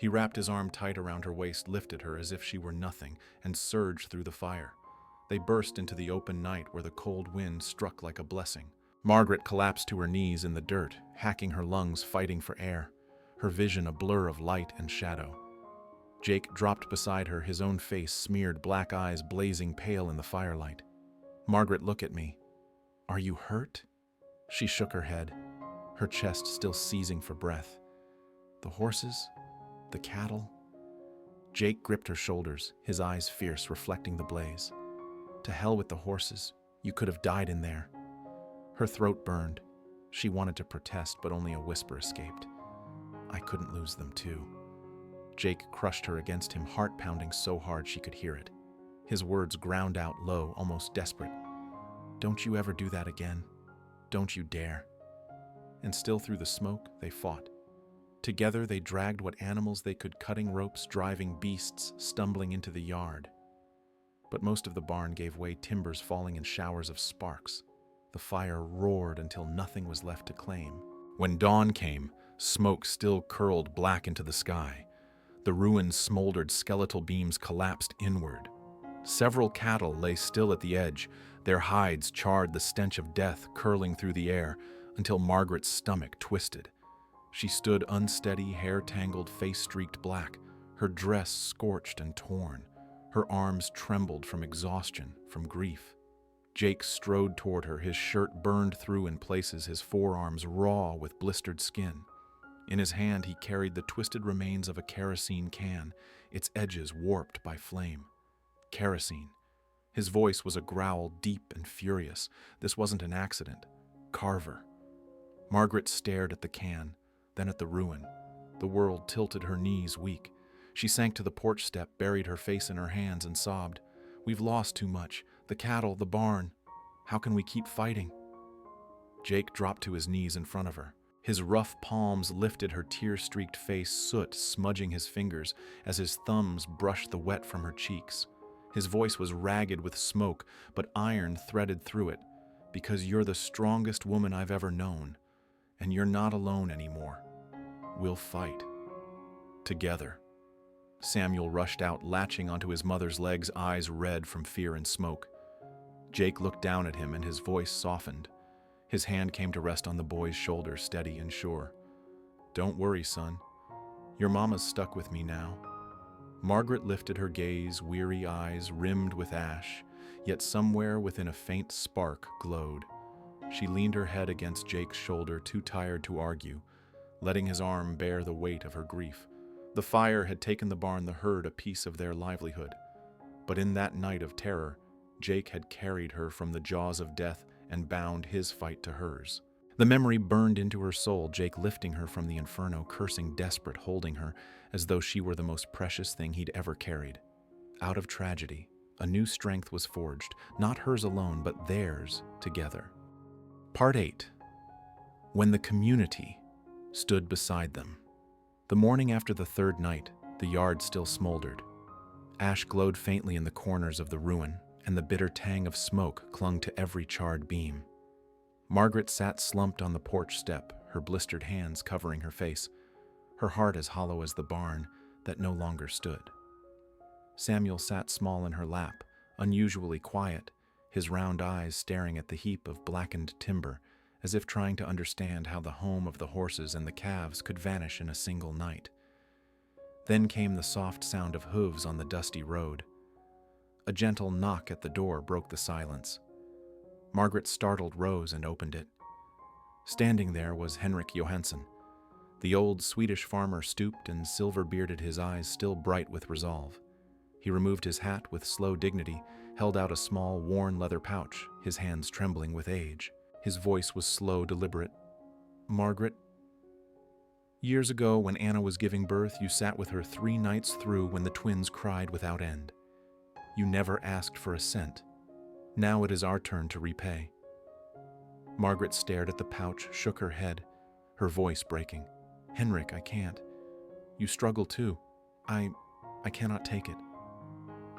Speaker 1: He wrapped his arm tight around her waist, lifted her as if she were nothing, and surged through the fire. They burst into the open night where the cold wind struck like a blessing. Margaret collapsed to her knees in the dirt, hacking her lungs, fighting for air, her vision a blur of light and shadow. Jake dropped beside her, his own face smeared, black eyes blazing pale in the firelight. "Margaret, look at me. Are you hurt?" She shook her head, her chest still seizing for breath. "The horses? The cattle?" Jake gripped her shoulders, his eyes fierce, reflecting the blaze. "To hell with the horses. You could have died in there." Her throat burned. She wanted to protest, but only a whisper escaped. "I couldn't lose them too." Jake crushed her against him, heart pounding so hard she could hear it. His words ground out low, almost desperate. "Don't you ever do that again. Don't you dare." And still through the smoke, they fought. Together they dragged what animals they could, cutting ropes, driving beasts, stumbling into the yard. But most of the barn gave way, timbers falling in showers of sparks. The fire roared until nothing was left to claim. When dawn came, smoke still curled black into the sky. The ruins smoldered, skeletal beams collapsed inward. Several cattle lay still at the edge, their hides charred, the stench of death curling through the air, until Margaret's stomach twisted. She stood unsteady, hair tangled, face streaked black, her dress scorched and torn. Her arms trembled from exhaustion, from grief. Jake strode toward her, his shirt burned through in places, his forearms raw with blistered skin. In his hand he carried the twisted remains of a kerosene can, its edges warped by flame. Kerosene. His voice was a growl, deep and furious. This wasn't an accident. Carver. Margaret stared at the can, then at the ruin. The world tilted, her knees weak. She sank to the porch step, buried her face in her hands, and sobbed. "We've lost too much. The cattle, the barn. How can we keep fighting?" Jake dropped to his knees in front of her. His rough palms lifted her tear-streaked face, soot smudging his fingers as his thumbs brushed the wet from her cheeks. His voice was ragged with smoke, but iron threaded through it. "Because you're the strongest woman I've ever known, and you're not alone anymore. We'll fight. Together." Samuel rushed out, latching onto his mother's legs, eyes red from fear and smoke. Jake looked down at him and his voice softened. His hand came to rest on the boy's shoulder, steady and sure. "Don't worry, son. Your mama's stuck with me now." Margaret lifted her gaze, weary eyes rimmed with ash, yet somewhere within a faint spark glowed. She leaned her head against Jake's shoulder, too tired to argue, letting his arm bear the weight of her grief. The fire had taken the barn, the herd, a piece of their livelihood. But in that night of terror, Jake had carried her from the jaws of death and bound his fight to hers. The memory burned into her soul, Jake lifting her from the inferno, cursing, desperate, holding her as though she were the most precious thing he'd ever carried. Out of tragedy, a new strength was forged, not hers alone, but theirs together. Part 8. When the community stood beside them. The morning after the third night, the yard still smoldered. Ash glowed faintly in the corners of the ruin, and the bitter tang of smoke clung to every charred beam. Margaret sat slumped on the porch step, her blistered hands covering her face, her heart as hollow as the barn that no longer stood. Samuel sat small in her lap, unusually quiet, his round eyes staring at the heap of blackened timber, as if trying to understand how the home of the horses and the calves could vanish in a single night. Then came the soft sound of hooves on the dusty road. A gentle knock at the door broke the silence. Margaret, startled, rose and opened it. Standing there was Henrik Johansson. The old Swedish farmer stooped and silver-bearded, his eyes still bright with resolve. He removed his hat with slow dignity, held out a small, worn leather pouch, his hands trembling with age. His voice was slow, deliberate. "Margaret, years ago when Anna was giving birth, you sat with her 3 nights through when the twins cried without end. You never asked for a cent. Now it is our turn to repay." Margaret stared at the pouch, shook her head, her voice breaking. "Henrik, I can't. You struggle too. I cannot take it."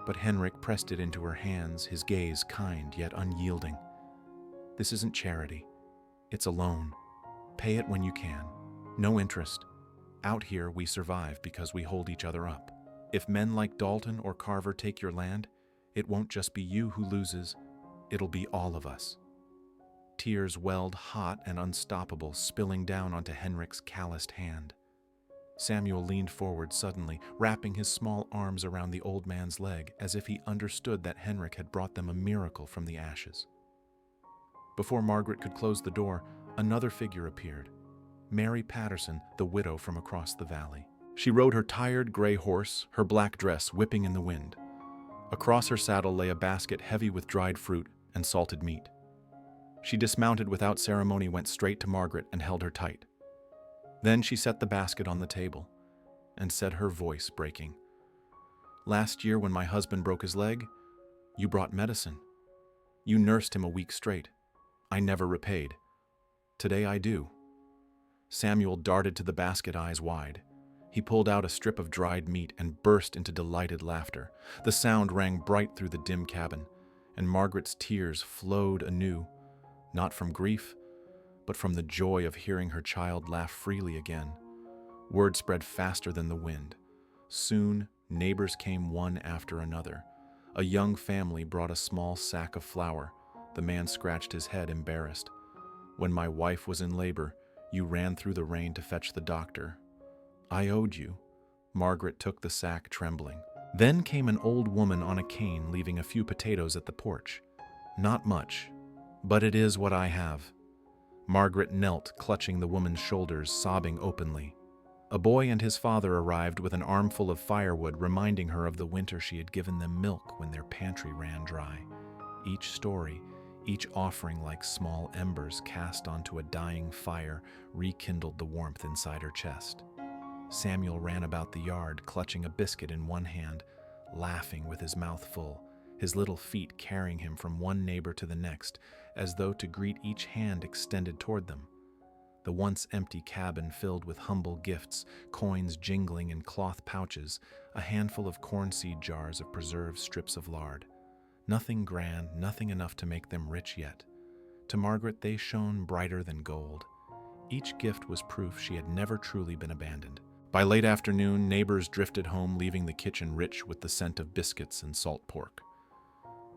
Speaker 1: But Henrik pressed it into her hands, his gaze kind yet unyielding. "This isn't charity. It's a loan. Pay it when you can. No interest. Out here we survive because we hold each other up. If men like Dalton or Carver take your land, it won't just be you who loses. It'll be all of us." Tears welled hot and unstoppable, spilling down onto Henrik's calloused hand. Samuel leaned forward suddenly, wrapping his small arms around the old man's leg, as if he understood that Henrik had brought them a miracle from the ashes. Before Margaret could close the door, another figure appeared. Mary Patterson, the widow from across the valley. She rode her tired gray horse, her black dress whipping in the wind. Across her saddle lay a basket heavy with dried fruit and salted meat. She dismounted without ceremony, went straight to Margaret and held her tight. Then she set the basket on the table and said, her voice breaking, "Last year when my husband broke his leg, you brought medicine. You nursed him a week straight. I never repaid. Today I do." Samuel darted to the basket, eyes wide. He pulled out a strip of dried meat and burst into delighted laughter. The sound rang bright through the dim cabin, and Margaret's tears flowed anew, not from grief, but from the joy of hearing her child laugh freely again. Word spread faster than the wind. Soon, neighbors came one after another. A young family brought a small sack of flour. The man scratched his head, embarrassed. "When my wife was in labor, you ran through the rain to fetch the doctor. I owed you." Margaret took the sack, trembling. Then came an old woman on a cane, leaving a few potatoes at the porch. "Not much, but it is what I have." Margaret knelt, clutching the woman's shoulders, sobbing openly. A boy and his father arrived with an armful of firewood, reminding her of the winter she had given them milk when their pantry ran dry. Each story, each offering like small embers cast onto a dying fire, rekindled the warmth inside her chest. Samuel ran about the yard, clutching a biscuit in one hand, laughing with his mouth full, his little feet carrying him from one neighbor to the next, as though to greet each hand extended toward them. The once empty cabin filled with humble gifts, coins jingling in cloth pouches, a handful of corn seed jars of preserved strips of lard. Nothing grand, nothing enough to make them rich yet. To Margaret they shone brighter than gold. Each gift was proof she had never truly been abandoned. By late afternoon, neighbors drifted home, leaving the kitchen rich with the scent of biscuits and salt pork.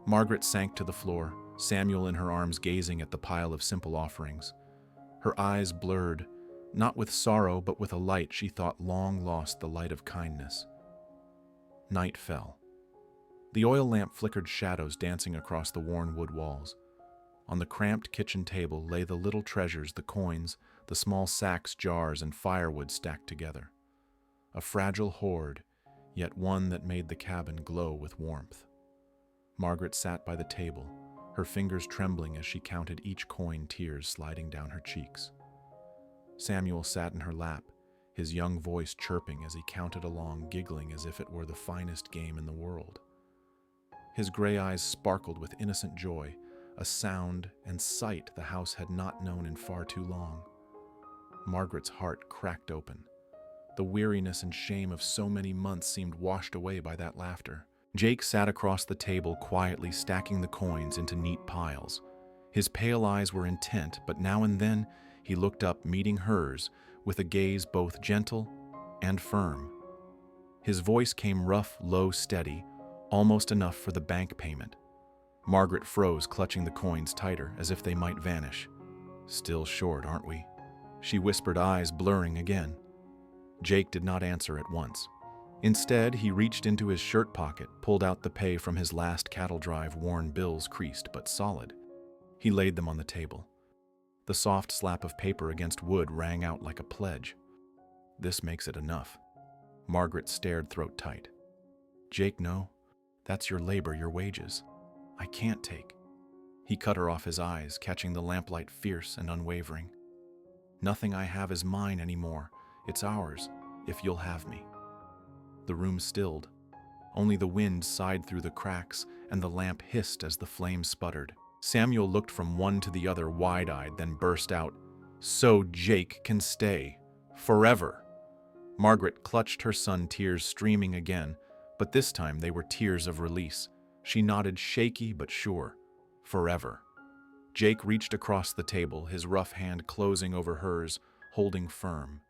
Speaker 1: Margaret sank to the floor, Samuel in her arms gazing at the pile of simple offerings. Her eyes blurred, not with sorrow but with a light she thought long lost, the light of kindness. Night fell. The oil lamp flickered shadows dancing across the worn wood walls. On the cramped kitchen table lay the little treasures, the coins, the small sacks, jars, and firewood stacked together. A fragile hoard, yet one that made the cabin glow with warmth. Margaret sat by the table, her fingers trembling as she counted each coin, tears sliding down her cheeks. Samuel sat in her lap, his young voice chirping as he counted along, giggling as if it were the finest game in the world. His gray eyes sparkled with innocent joy, a sound and sight the house had not known in far too long. Margaret's heart cracked open. The weariness and shame of so many months seemed washed away by that laughter. Jake sat across the table quietly, stacking the coins into neat piles. His pale eyes were intent, but now and then he looked up, meeting hers, with a gaze both gentle and firm. His voice came rough, low, steady, almost enough for the bank payment. Margaret froze, clutching the coins tighter, as if they might vanish. "Still short, aren't we?" she whispered, eyes blurring again. Jake did not answer at once. Instead, he reached into his shirt pocket, pulled out the pay from his last cattle drive, worn bills creased but solid. He laid them on the table. The soft slap of paper against wood rang out like a pledge. "This makes it enough." Margaret stared, throat tight. "Jake, no. That's your labor, your wages. I can't take." He cut her off, his eyes catching the lamplight, fierce and unwavering. "Nothing I have is mine anymore. It's ours, if you'll have me." The room stilled. Only the wind sighed through the cracks, and the lamp hissed as the flame sputtered. Samuel looked from one to the other, wide-eyed, then burst out, "So Jake can stay. Forever." Margaret clutched her son, tears streaming again, but this time they were tears of release. She nodded, shaky but sure. Forever. Jake reached across the table, his rough hand closing over hers, holding firm.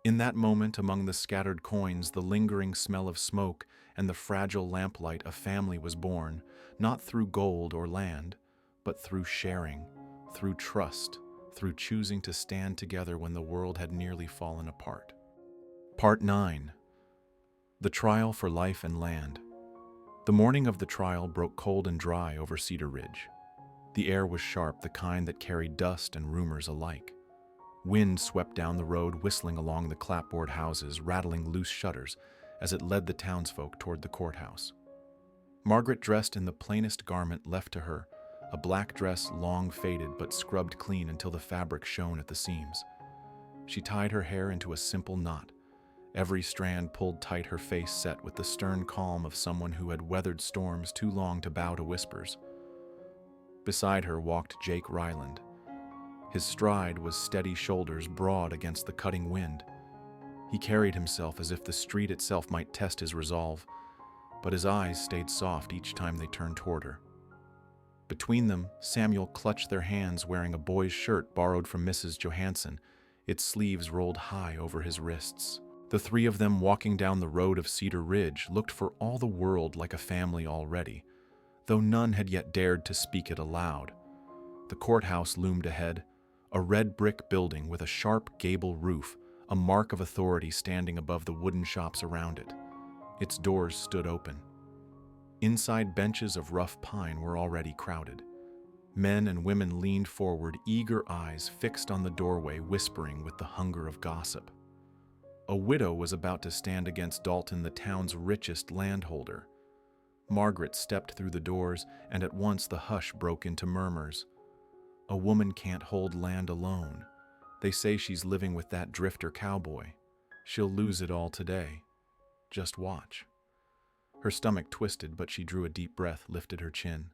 Speaker 1: In that moment, among the scattered coins, the lingering smell of smoke, and the fragile lamplight, a family was born, not through gold or land, but through sharing, through trust, through choosing to stand together when the world had nearly fallen apart. Part 9. The Trial for Life and Land. The morning of the trial broke cold and dry over Cedar Ridge. The air was sharp, the kind that carried dust and rumors alike. Wind swept down the road, whistling along the clapboard houses, rattling loose shutters as it led the townsfolk toward the courthouse. Margaret, dressed in the plainest garment left to her, a black dress long faded but scrubbed clean until the fabric shone at the seams. She tied her hair into a simple knot, every strand pulled tight, her face set with the stern calm of someone who had weathered storms too long to bow to whispers. Beside her walked Jake Ryland. His stride was steady, shoulders broad against the cutting wind. He carried himself as if the street itself might test his resolve, but his eyes stayed soft each time they turned toward her. Between them, Samuel clutched their hands, wearing a boy's shirt borrowed from Mrs. Johansson, its sleeves rolled high over his wrists. The three of them, walking down the road of Cedar Ridge, looked for all the world like a family already, though none had yet dared to speak it aloud. The courthouse loomed ahead, a red brick building with a sharp gable roof, a mark of authority standing above the wooden shops around it. Its doors stood open. Inside, benches of rough pine were already crowded. Men and women leaned forward, eager eyes fixed on the doorway, whispering with the hunger of gossip. A widow was about to stand against Dalton, the town's richest landholder. Margaret stepped through the doors, and at once the hush broke into murmurs. "A woman can't hold land alone. They say she's living with that drifter Cowboy. She'll lose it all today. Just watch." Her stomach twisted, but she drew a deep breath, lifted her chin.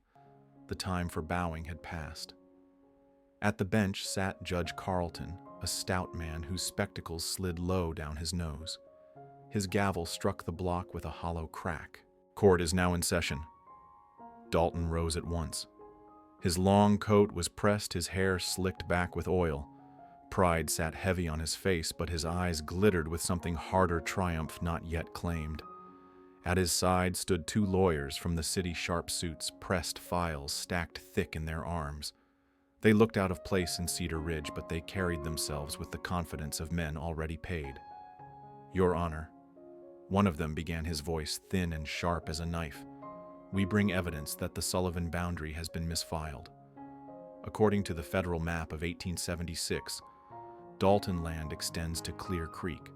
Speaker 1: The time for bowing had passed. At the bench sat Judge Carlton, a stout man whose spectacles slid low down his nose. His gavel struck the block with a hollow crack. "Court is now in session." Dalton rose at once. His long coat was pressed, his hair slicked back with oil. Pride sat heavy on his face, but his eyes glittered with something harder, triumph not yet claimed. At his side stood two lawyers from the city, sharp suits, pressed files stacked thick in their arms. They looked out of place in Cedar Ridge, but they carried themselves with the confidence of men already paid. "Your Honor," one of them began, his voice thin and sharp as a knife, "we bring evidence that the Sullivan boundary has been misfiled. According to the federal map of 1876, Dalton land extends to Clear Creek,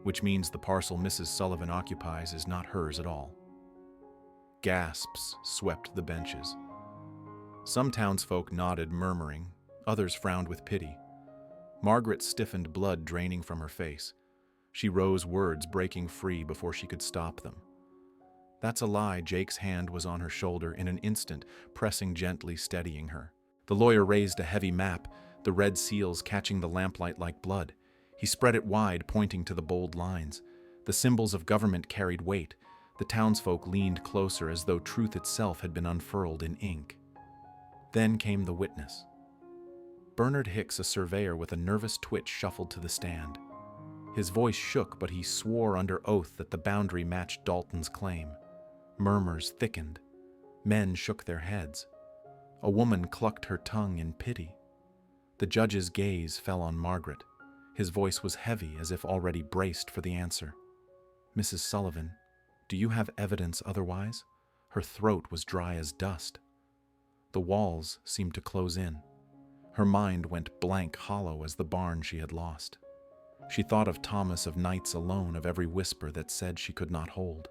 Speaker 1: which means the parcel Mrs. Sullivan occupies is not hers at all." Gasps swept the benches. Some townsfolk nodded, murmuring. Others frowned with pity. Margaret stiffened, blood draining from her face. She rose, words breaking free before she could stop them. "That's a lie." Jake's hand was on her shoulder in an instant, pressing gently, steadying her. The lawyer raised a heavy map, the red seals catching the lamplight like blood. He spread it wide, pointing to the bold lines. The symbols of government carried weight. The townsfolk leaned closer, as though truth itself had been unfurled in ink. Then came the witness. Bernard Hicks, a surveyor with a nervous twitch, shuffled to the stand. His voice shook, but he swore under oath that the boundary matched Dalton's claim. Murmurs thickened. Men shook their heads. A woman clucked her tongue in pity. The judge's gaze fell on Margaret. His voice was heavy, as if already braced for the answer. "Mrs. Sullivan, do you have evidence otherwise?" Her throat was dry as dust. The walls seemed to close in. Her mind went blank hollow as the barn she had lost. She thought of Thomas, of nights alone, of every whisper that said she could not hold.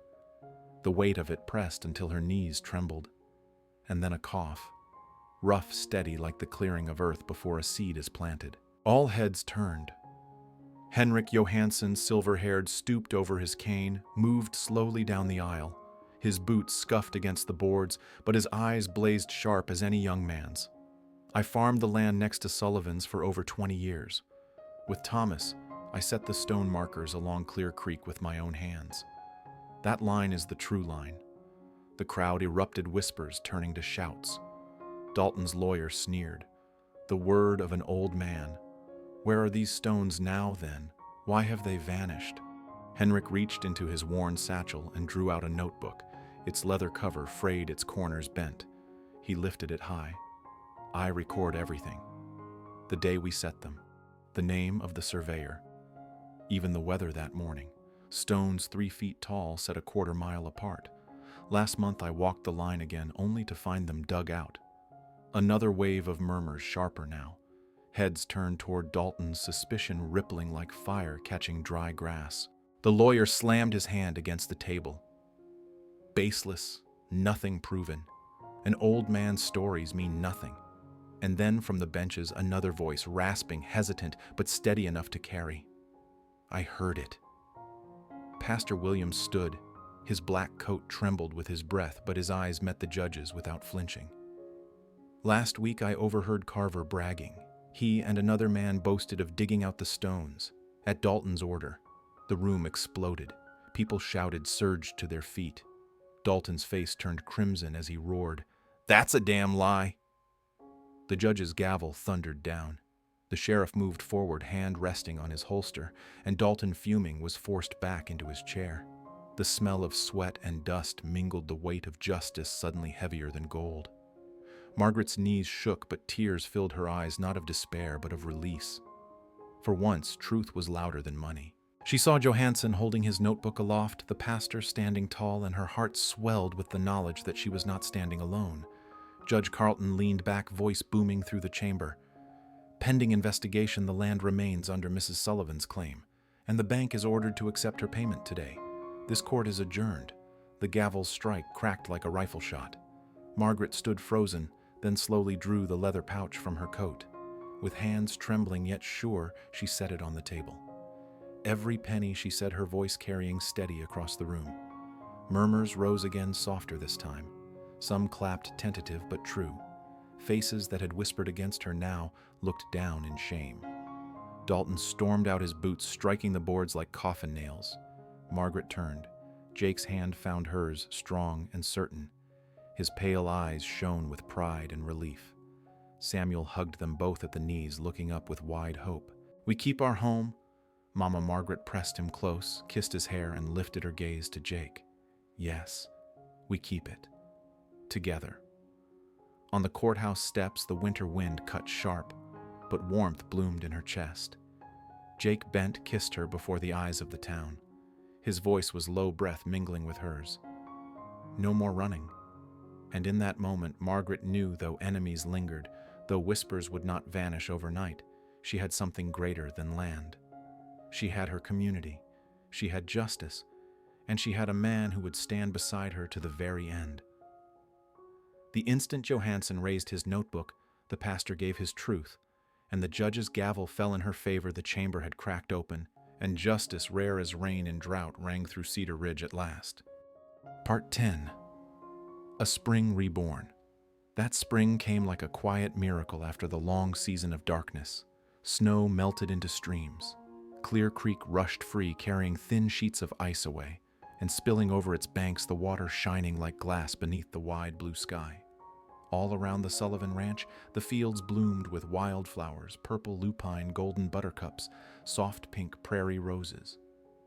Speaker 1: The weight of it pressed until her knees trembled. And then a cough, rough, steady, like the clearing of earth before a seed is planted. All heads turned. Henrik Johansson, silver-haired, stooped over his cane, moved slowly down the aisle. His boots scuffed against the boards, but his eyes blazed sharp as any young man's. "I farmed the land next to Sullivan's for over 20 years. With Thomas, I set the stone markers along Clear Creek with my own hands. That line is the true line." The crowd erupted, whispers turning to shouts. Dalton's lawyer sneered. "The word of an old man. Where are these stones now, then? Why have they vanished?" Henrik reached into his worn satchel and drew out a notebook, its leather cover frayed, its corners bent. He lifted it high. "I record everything. The day we set them, the name of the surveyor, even the weather that morning. Stones 3 feet tall set a quarter-mile apart. Last month I walked the line again, only to find them dug out." Another wave of murmurs, sharper now. Heads turned toward Dalton, suspicion rippling like fire catching dry grass. The lawyer slammed his hand against the table. "Baseless, nothing proven. An old man's stories mean nothing." And then from the benches, another voice, rasping, hesitant, but steady enough to carry. "I heard it." Pastor Williams stood. His black coat trembled with his breath, but his eyes met the judge's without flinching. "Last week I overheard Carver bragging. He and another man boasted of digging out the stones. At Dalton's order, the room exploded. People shouted, surged to their feet. Dalton's face turned crimson as he roared, 'That's a damn lie!' The judge's gavel thundered down. The sheriff moved forward, hand resting on his holster, and Dalton, fuming, was forced back into his chair. The smell of sweat and dust mingled, the weight of justice suddenly heavier than gold. Margaret's knees shook, but tears filled her eyes, not of despair, but of release. For once, truth was louder than money. She saw Johansson holding his notebook aloft, the pastor standing tall, and her heart swelled with the knowledge that she was not standing alone. Judge Carlton leaned back, voice booming through the chamber. "Pending investigation, the land remains under Mrs. Sullivan's claim, and the bank is ordered to accept her payment today. This court is adjourned." The gavel's strike cracked like a rifle shot. Margaret stood frozen, then slowly drew the leather pouch from her coat. With hands trembling yet sure, she set it on the table. "Every penny," she said, her voice carrying steady across the room. Murmurs rose again, softer this time. Some clapped, tentative but true. Faces that had whispered against her now looked down in shame. Dalton stormed out, his boots striking the boards like coffin nails. Margaret turned. Jake's hand found hers, strong and certain. His pale eyes shone with pride and relief. Samuel hugged them both at the knees, looking up with wide hope. "We keep our home?" Mama Margaret pressed him close, kissed his hair, and lifted her gaze to Jake. "Yes, we keep it. Together." On the courthouse steps, the winter wind cut sharp, but warmth bloomed in her chest. Jake bent, kissed her before the eyes of the town. His voice was low breath mingling with hers. "No more running." And in that moment, Margaret knew, though enemies lingered, though whispers would not vanish overnight, she had something greater than land. She had her community, she had justice, and she had a man who would stand beside her to the very end. The instant Johansson raised his notebook, the pastor gave his truth, and the judge's gavel fell in her favor. The chamber had cracked open, and justice, rare as rain in drought, rang through Cedar Ridge at last. Part 10. A spring reborn. That spring came like a quiet miracle after the long season of darkness. Snow melted into streams. Clear Creek rushed free, carrying thin sheets of ice away, and spilling over its banks, the water shining like glass beneath the wide blue sky. All around the Sullivan Ranch, the fields bloomed with wildflowers, purple lupine, golden buttercups, soft pink prairie roses.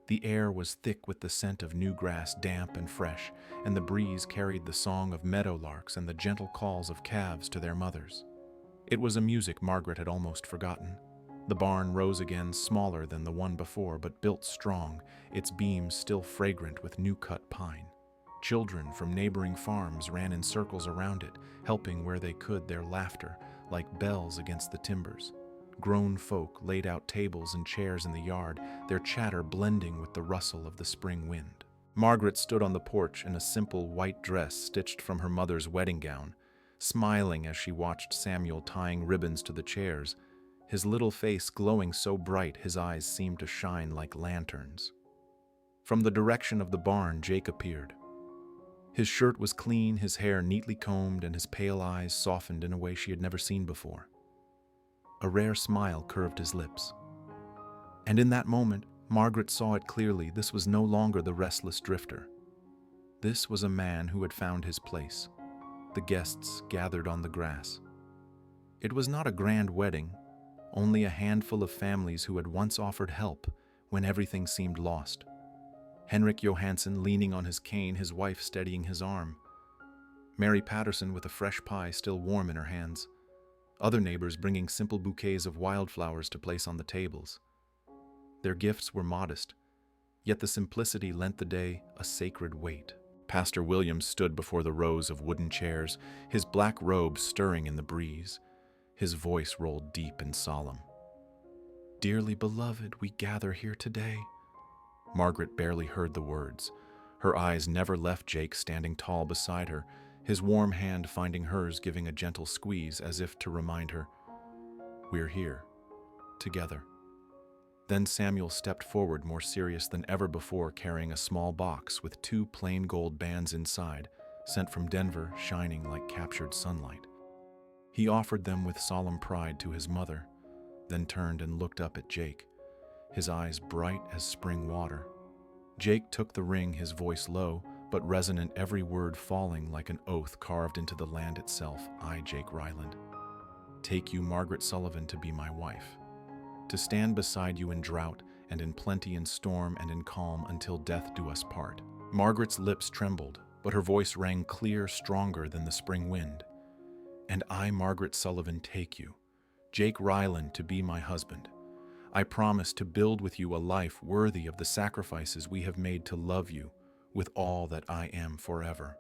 Speaker 1: The air was thick with the scent of new grass, damp and fresh, and the breeze carried the song of meadowlarks and the gentle calls of calves to their mothers. It was a music Margaret had almost forgotten. The barn rose again, smaller than the one before, but built strong, its beams still fragrant with new-cut pine. Children from neighboring farms ran in circles around it, helping where they could, their laughter like bells against the timbers. Grown folk laid out tables and chairs in the yard, their chatter blending with the rustle of the spring wind. Margaret stood on the porch in a simple white dress stitched from her mother's wedding gown, smiling as she watched Samuel tying ribbons to the chairs, his little face glowing so bright his eyes seemed to shine like lanterns. From the direction of the barn, Jake appeared. His shirt was clean, his hair neatly combed, and his pale eyes softened in a way she had never seen before. A rare smile curved his lips. And in that moment, Margaret saw it clearly. This was no longer the restless drifter. This was a man who had found his place. The guests gathered on the grass. It was not a grand wedding, only a handful of families who had once offered help when everything seemed lost. Henrik Johansson leaning on his cane, his wife steadying his arm. Mary Patterson with a fresh pie still warm in her hands. Other neighbors bringing simple bouquets of wildflowers to place on the tables. Their gifts were modest, yet the simplicity lent the day a sacred weight. Pastor Williams stood before the rows of wooden chairs, his black robe stirring in the breeze. His voice rolled deep and solemn. "Dearly beloved, we gather here today." Margaret barely heard the words. Her eyes never left Jake standing tall beside her, his warm hand finding hers, giving a gentle squeeze as if to remind her, "We're here, together." Then Samuel stepped forward, more serious than ever before, carrying a small box with 2 plain gold bands inside, sent from Denver, shining like captured sunlight. He offered them with solemn pride to his mother, then turned and looked up at Jake, his eyes bright as spring water. Jake took the ring, his voice low, but resonant, every word falling like an oath carved into the land itself. "I, Jake Ryland, take you, Margaret Sullivan, to be my wife, to stand beside you in drought and in plenty, in storm and in calm, until death do us part." Margaret's lips trembled, but her voice rang clear, stronger than the spring wind. "And I, Margaret Sullivan, take you, Jake Ryland, to be my husband. I promise to build with you a life worthy of the sacrifices we have made to love you with all that I am forever."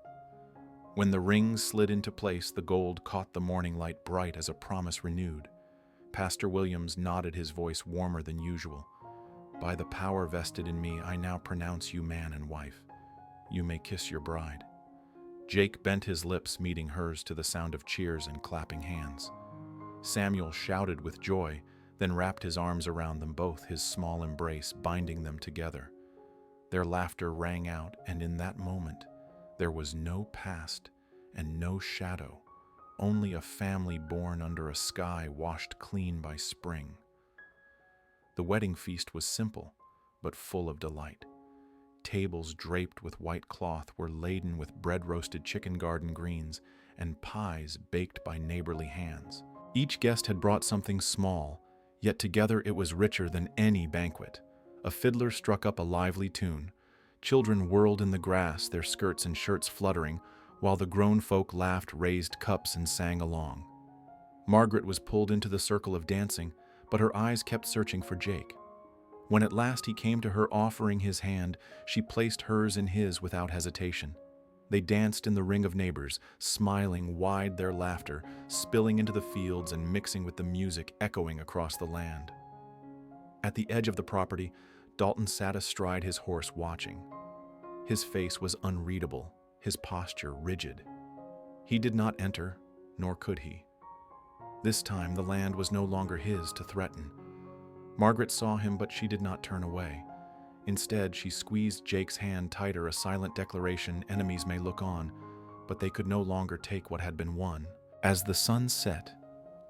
Speaker 1: When the rings slid into place, the gold caught the morning light bright as a promise renewed. Pastor Williams nodded, his voice warmer than usual. "By the power vested in me, I now pronounce you man and wife. You may kiss your bride." Jake bent his lips, meeting hers to the sound of cheers and clapping hands. Samuel shouted with joy, then wrapped his arms around them both, his small embrace binding them together. Their laughter rang out, and in that moment, there was no past and no shadow, only a family born under a sky washed clean by spring. The wedding feast was simple, but full of delight. Tables draped with white cloth were laden with bread-roasted chicken garden greens and pies baked by neighborly hands. Each guest had brought something small, yet together it was richer than any banquet. A fiddler struck up a lively tune. Children whirled in the grass, their skirts and shirts fluttering, while the grown folk laughed, raised cups, and sang along. Margaret was pulled into the circle of dancing, but her eyes kept searching for Jake. When at last he came to her offering his hand, she placed hers in his without hesitation. They danced in the ring of neighbors, smiling wide their laughter, spilling into the fields and mixing with the music echoing across the land. At the edge of the property, Dalton sat astride his horse watching. His face was unreadable, his posture rigid. He did not enter, nor could he. This time the land was no longer his to threaten. Margaret saw him, but she did not turn away. Instead, she squeezed Jake's hand tighter, a silent declaration: enemies may look on, but they could no longer take what had been won. As the sun set,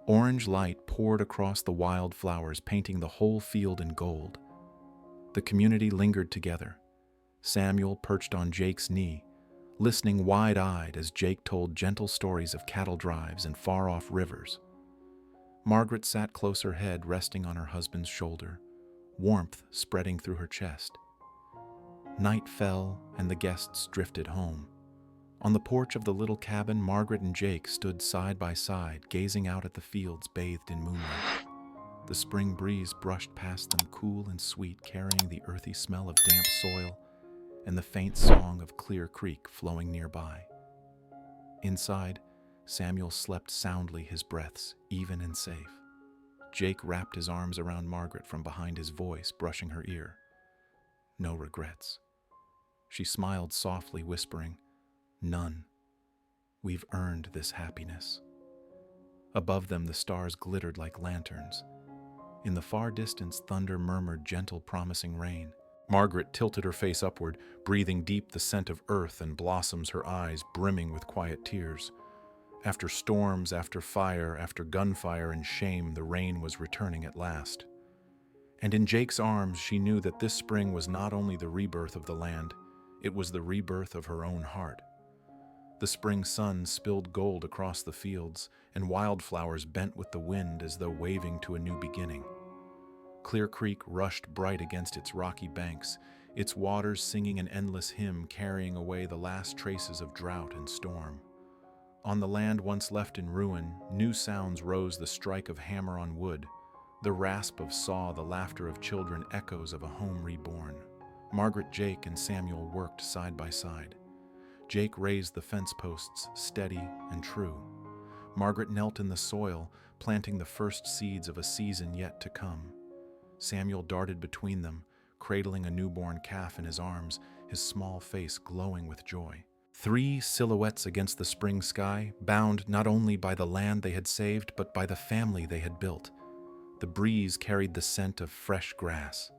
Speaker 1: orange light poured across the wild flowers, painting the whole field in gold. The community lingered together. Samuel perched on Jake's knee, listening wide-eyed as Jake told gentle stories of cattle drives and far-off rivers. Margaret sat close, her head resting on her husband's shoulder, warmth spreading through her chest. Night fell, and the guests drifted home. On the porch of the little cabin, Margaret and Jake stood side by side, gazing out at the fields bathed in moonlight. The spring breeze brushed past them, cool and sweet, carrying the earthy smell of damp soil and the faint song of Clear Creek flowing nearby. Inside, Samuel slept soundly, his breaths even and safe. Jake wrapped his arms around Margaret from behind, his voice brushing her ear. No regrets. She smiled softly, whispering, "None. We've earned this happiness." Above them, the stars glittered like lanterns. In the far distance, thunder murmured gentle, promising rain. Margaret tilted her face upward, breathing deep the scent of earth and blossoms, her eyes brimming with quiet tears. After storms, after fire, after gunfire and shame, the rain was returning at last. And in Jake's arms, she knew that this spring was not only the rebirth of the land, it was the rebirth of her own heart. The spring sun spilled gold across the fields, and wildflowers bent with the wind as though waving to a new beginning. Clear Creek rushed bright against its rocky banks, its waters singing an endless hymn, carrying away the last traces of drought and storm. On the land once left in ruin, new sounds rose, the strike of hammer on wood, the rasp of saw, the laughter of children, echoes of a home reborn. Margaret, Jake, and Samuel worked side by side. Jake raised the fence posts, steady and true. Margaret knelt in the soil, planting the first seeds of a season yet to come. Samuel darted between them, cradling a newborn calf in his arms, his small face glowing with joy. 3 silhouettes against the spring sky, bound not only by the land they had saved, but by the family they had built. The breeze carried the scent of fresh grass.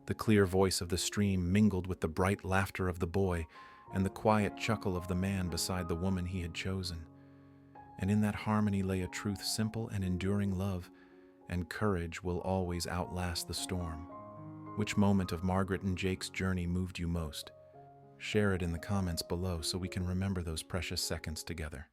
Speaker 1: The clear voice of the stream mingled with the bright laughter of the boy and the quiet chuckle of the man beside the woman he had chosen. And in that harmony lay a truth, simple and enduring: love and courage will always outlast the storm. Which moment of Margaret and Jake's journey moved you most? Share it in the comments below so we can remember those precious seconds together.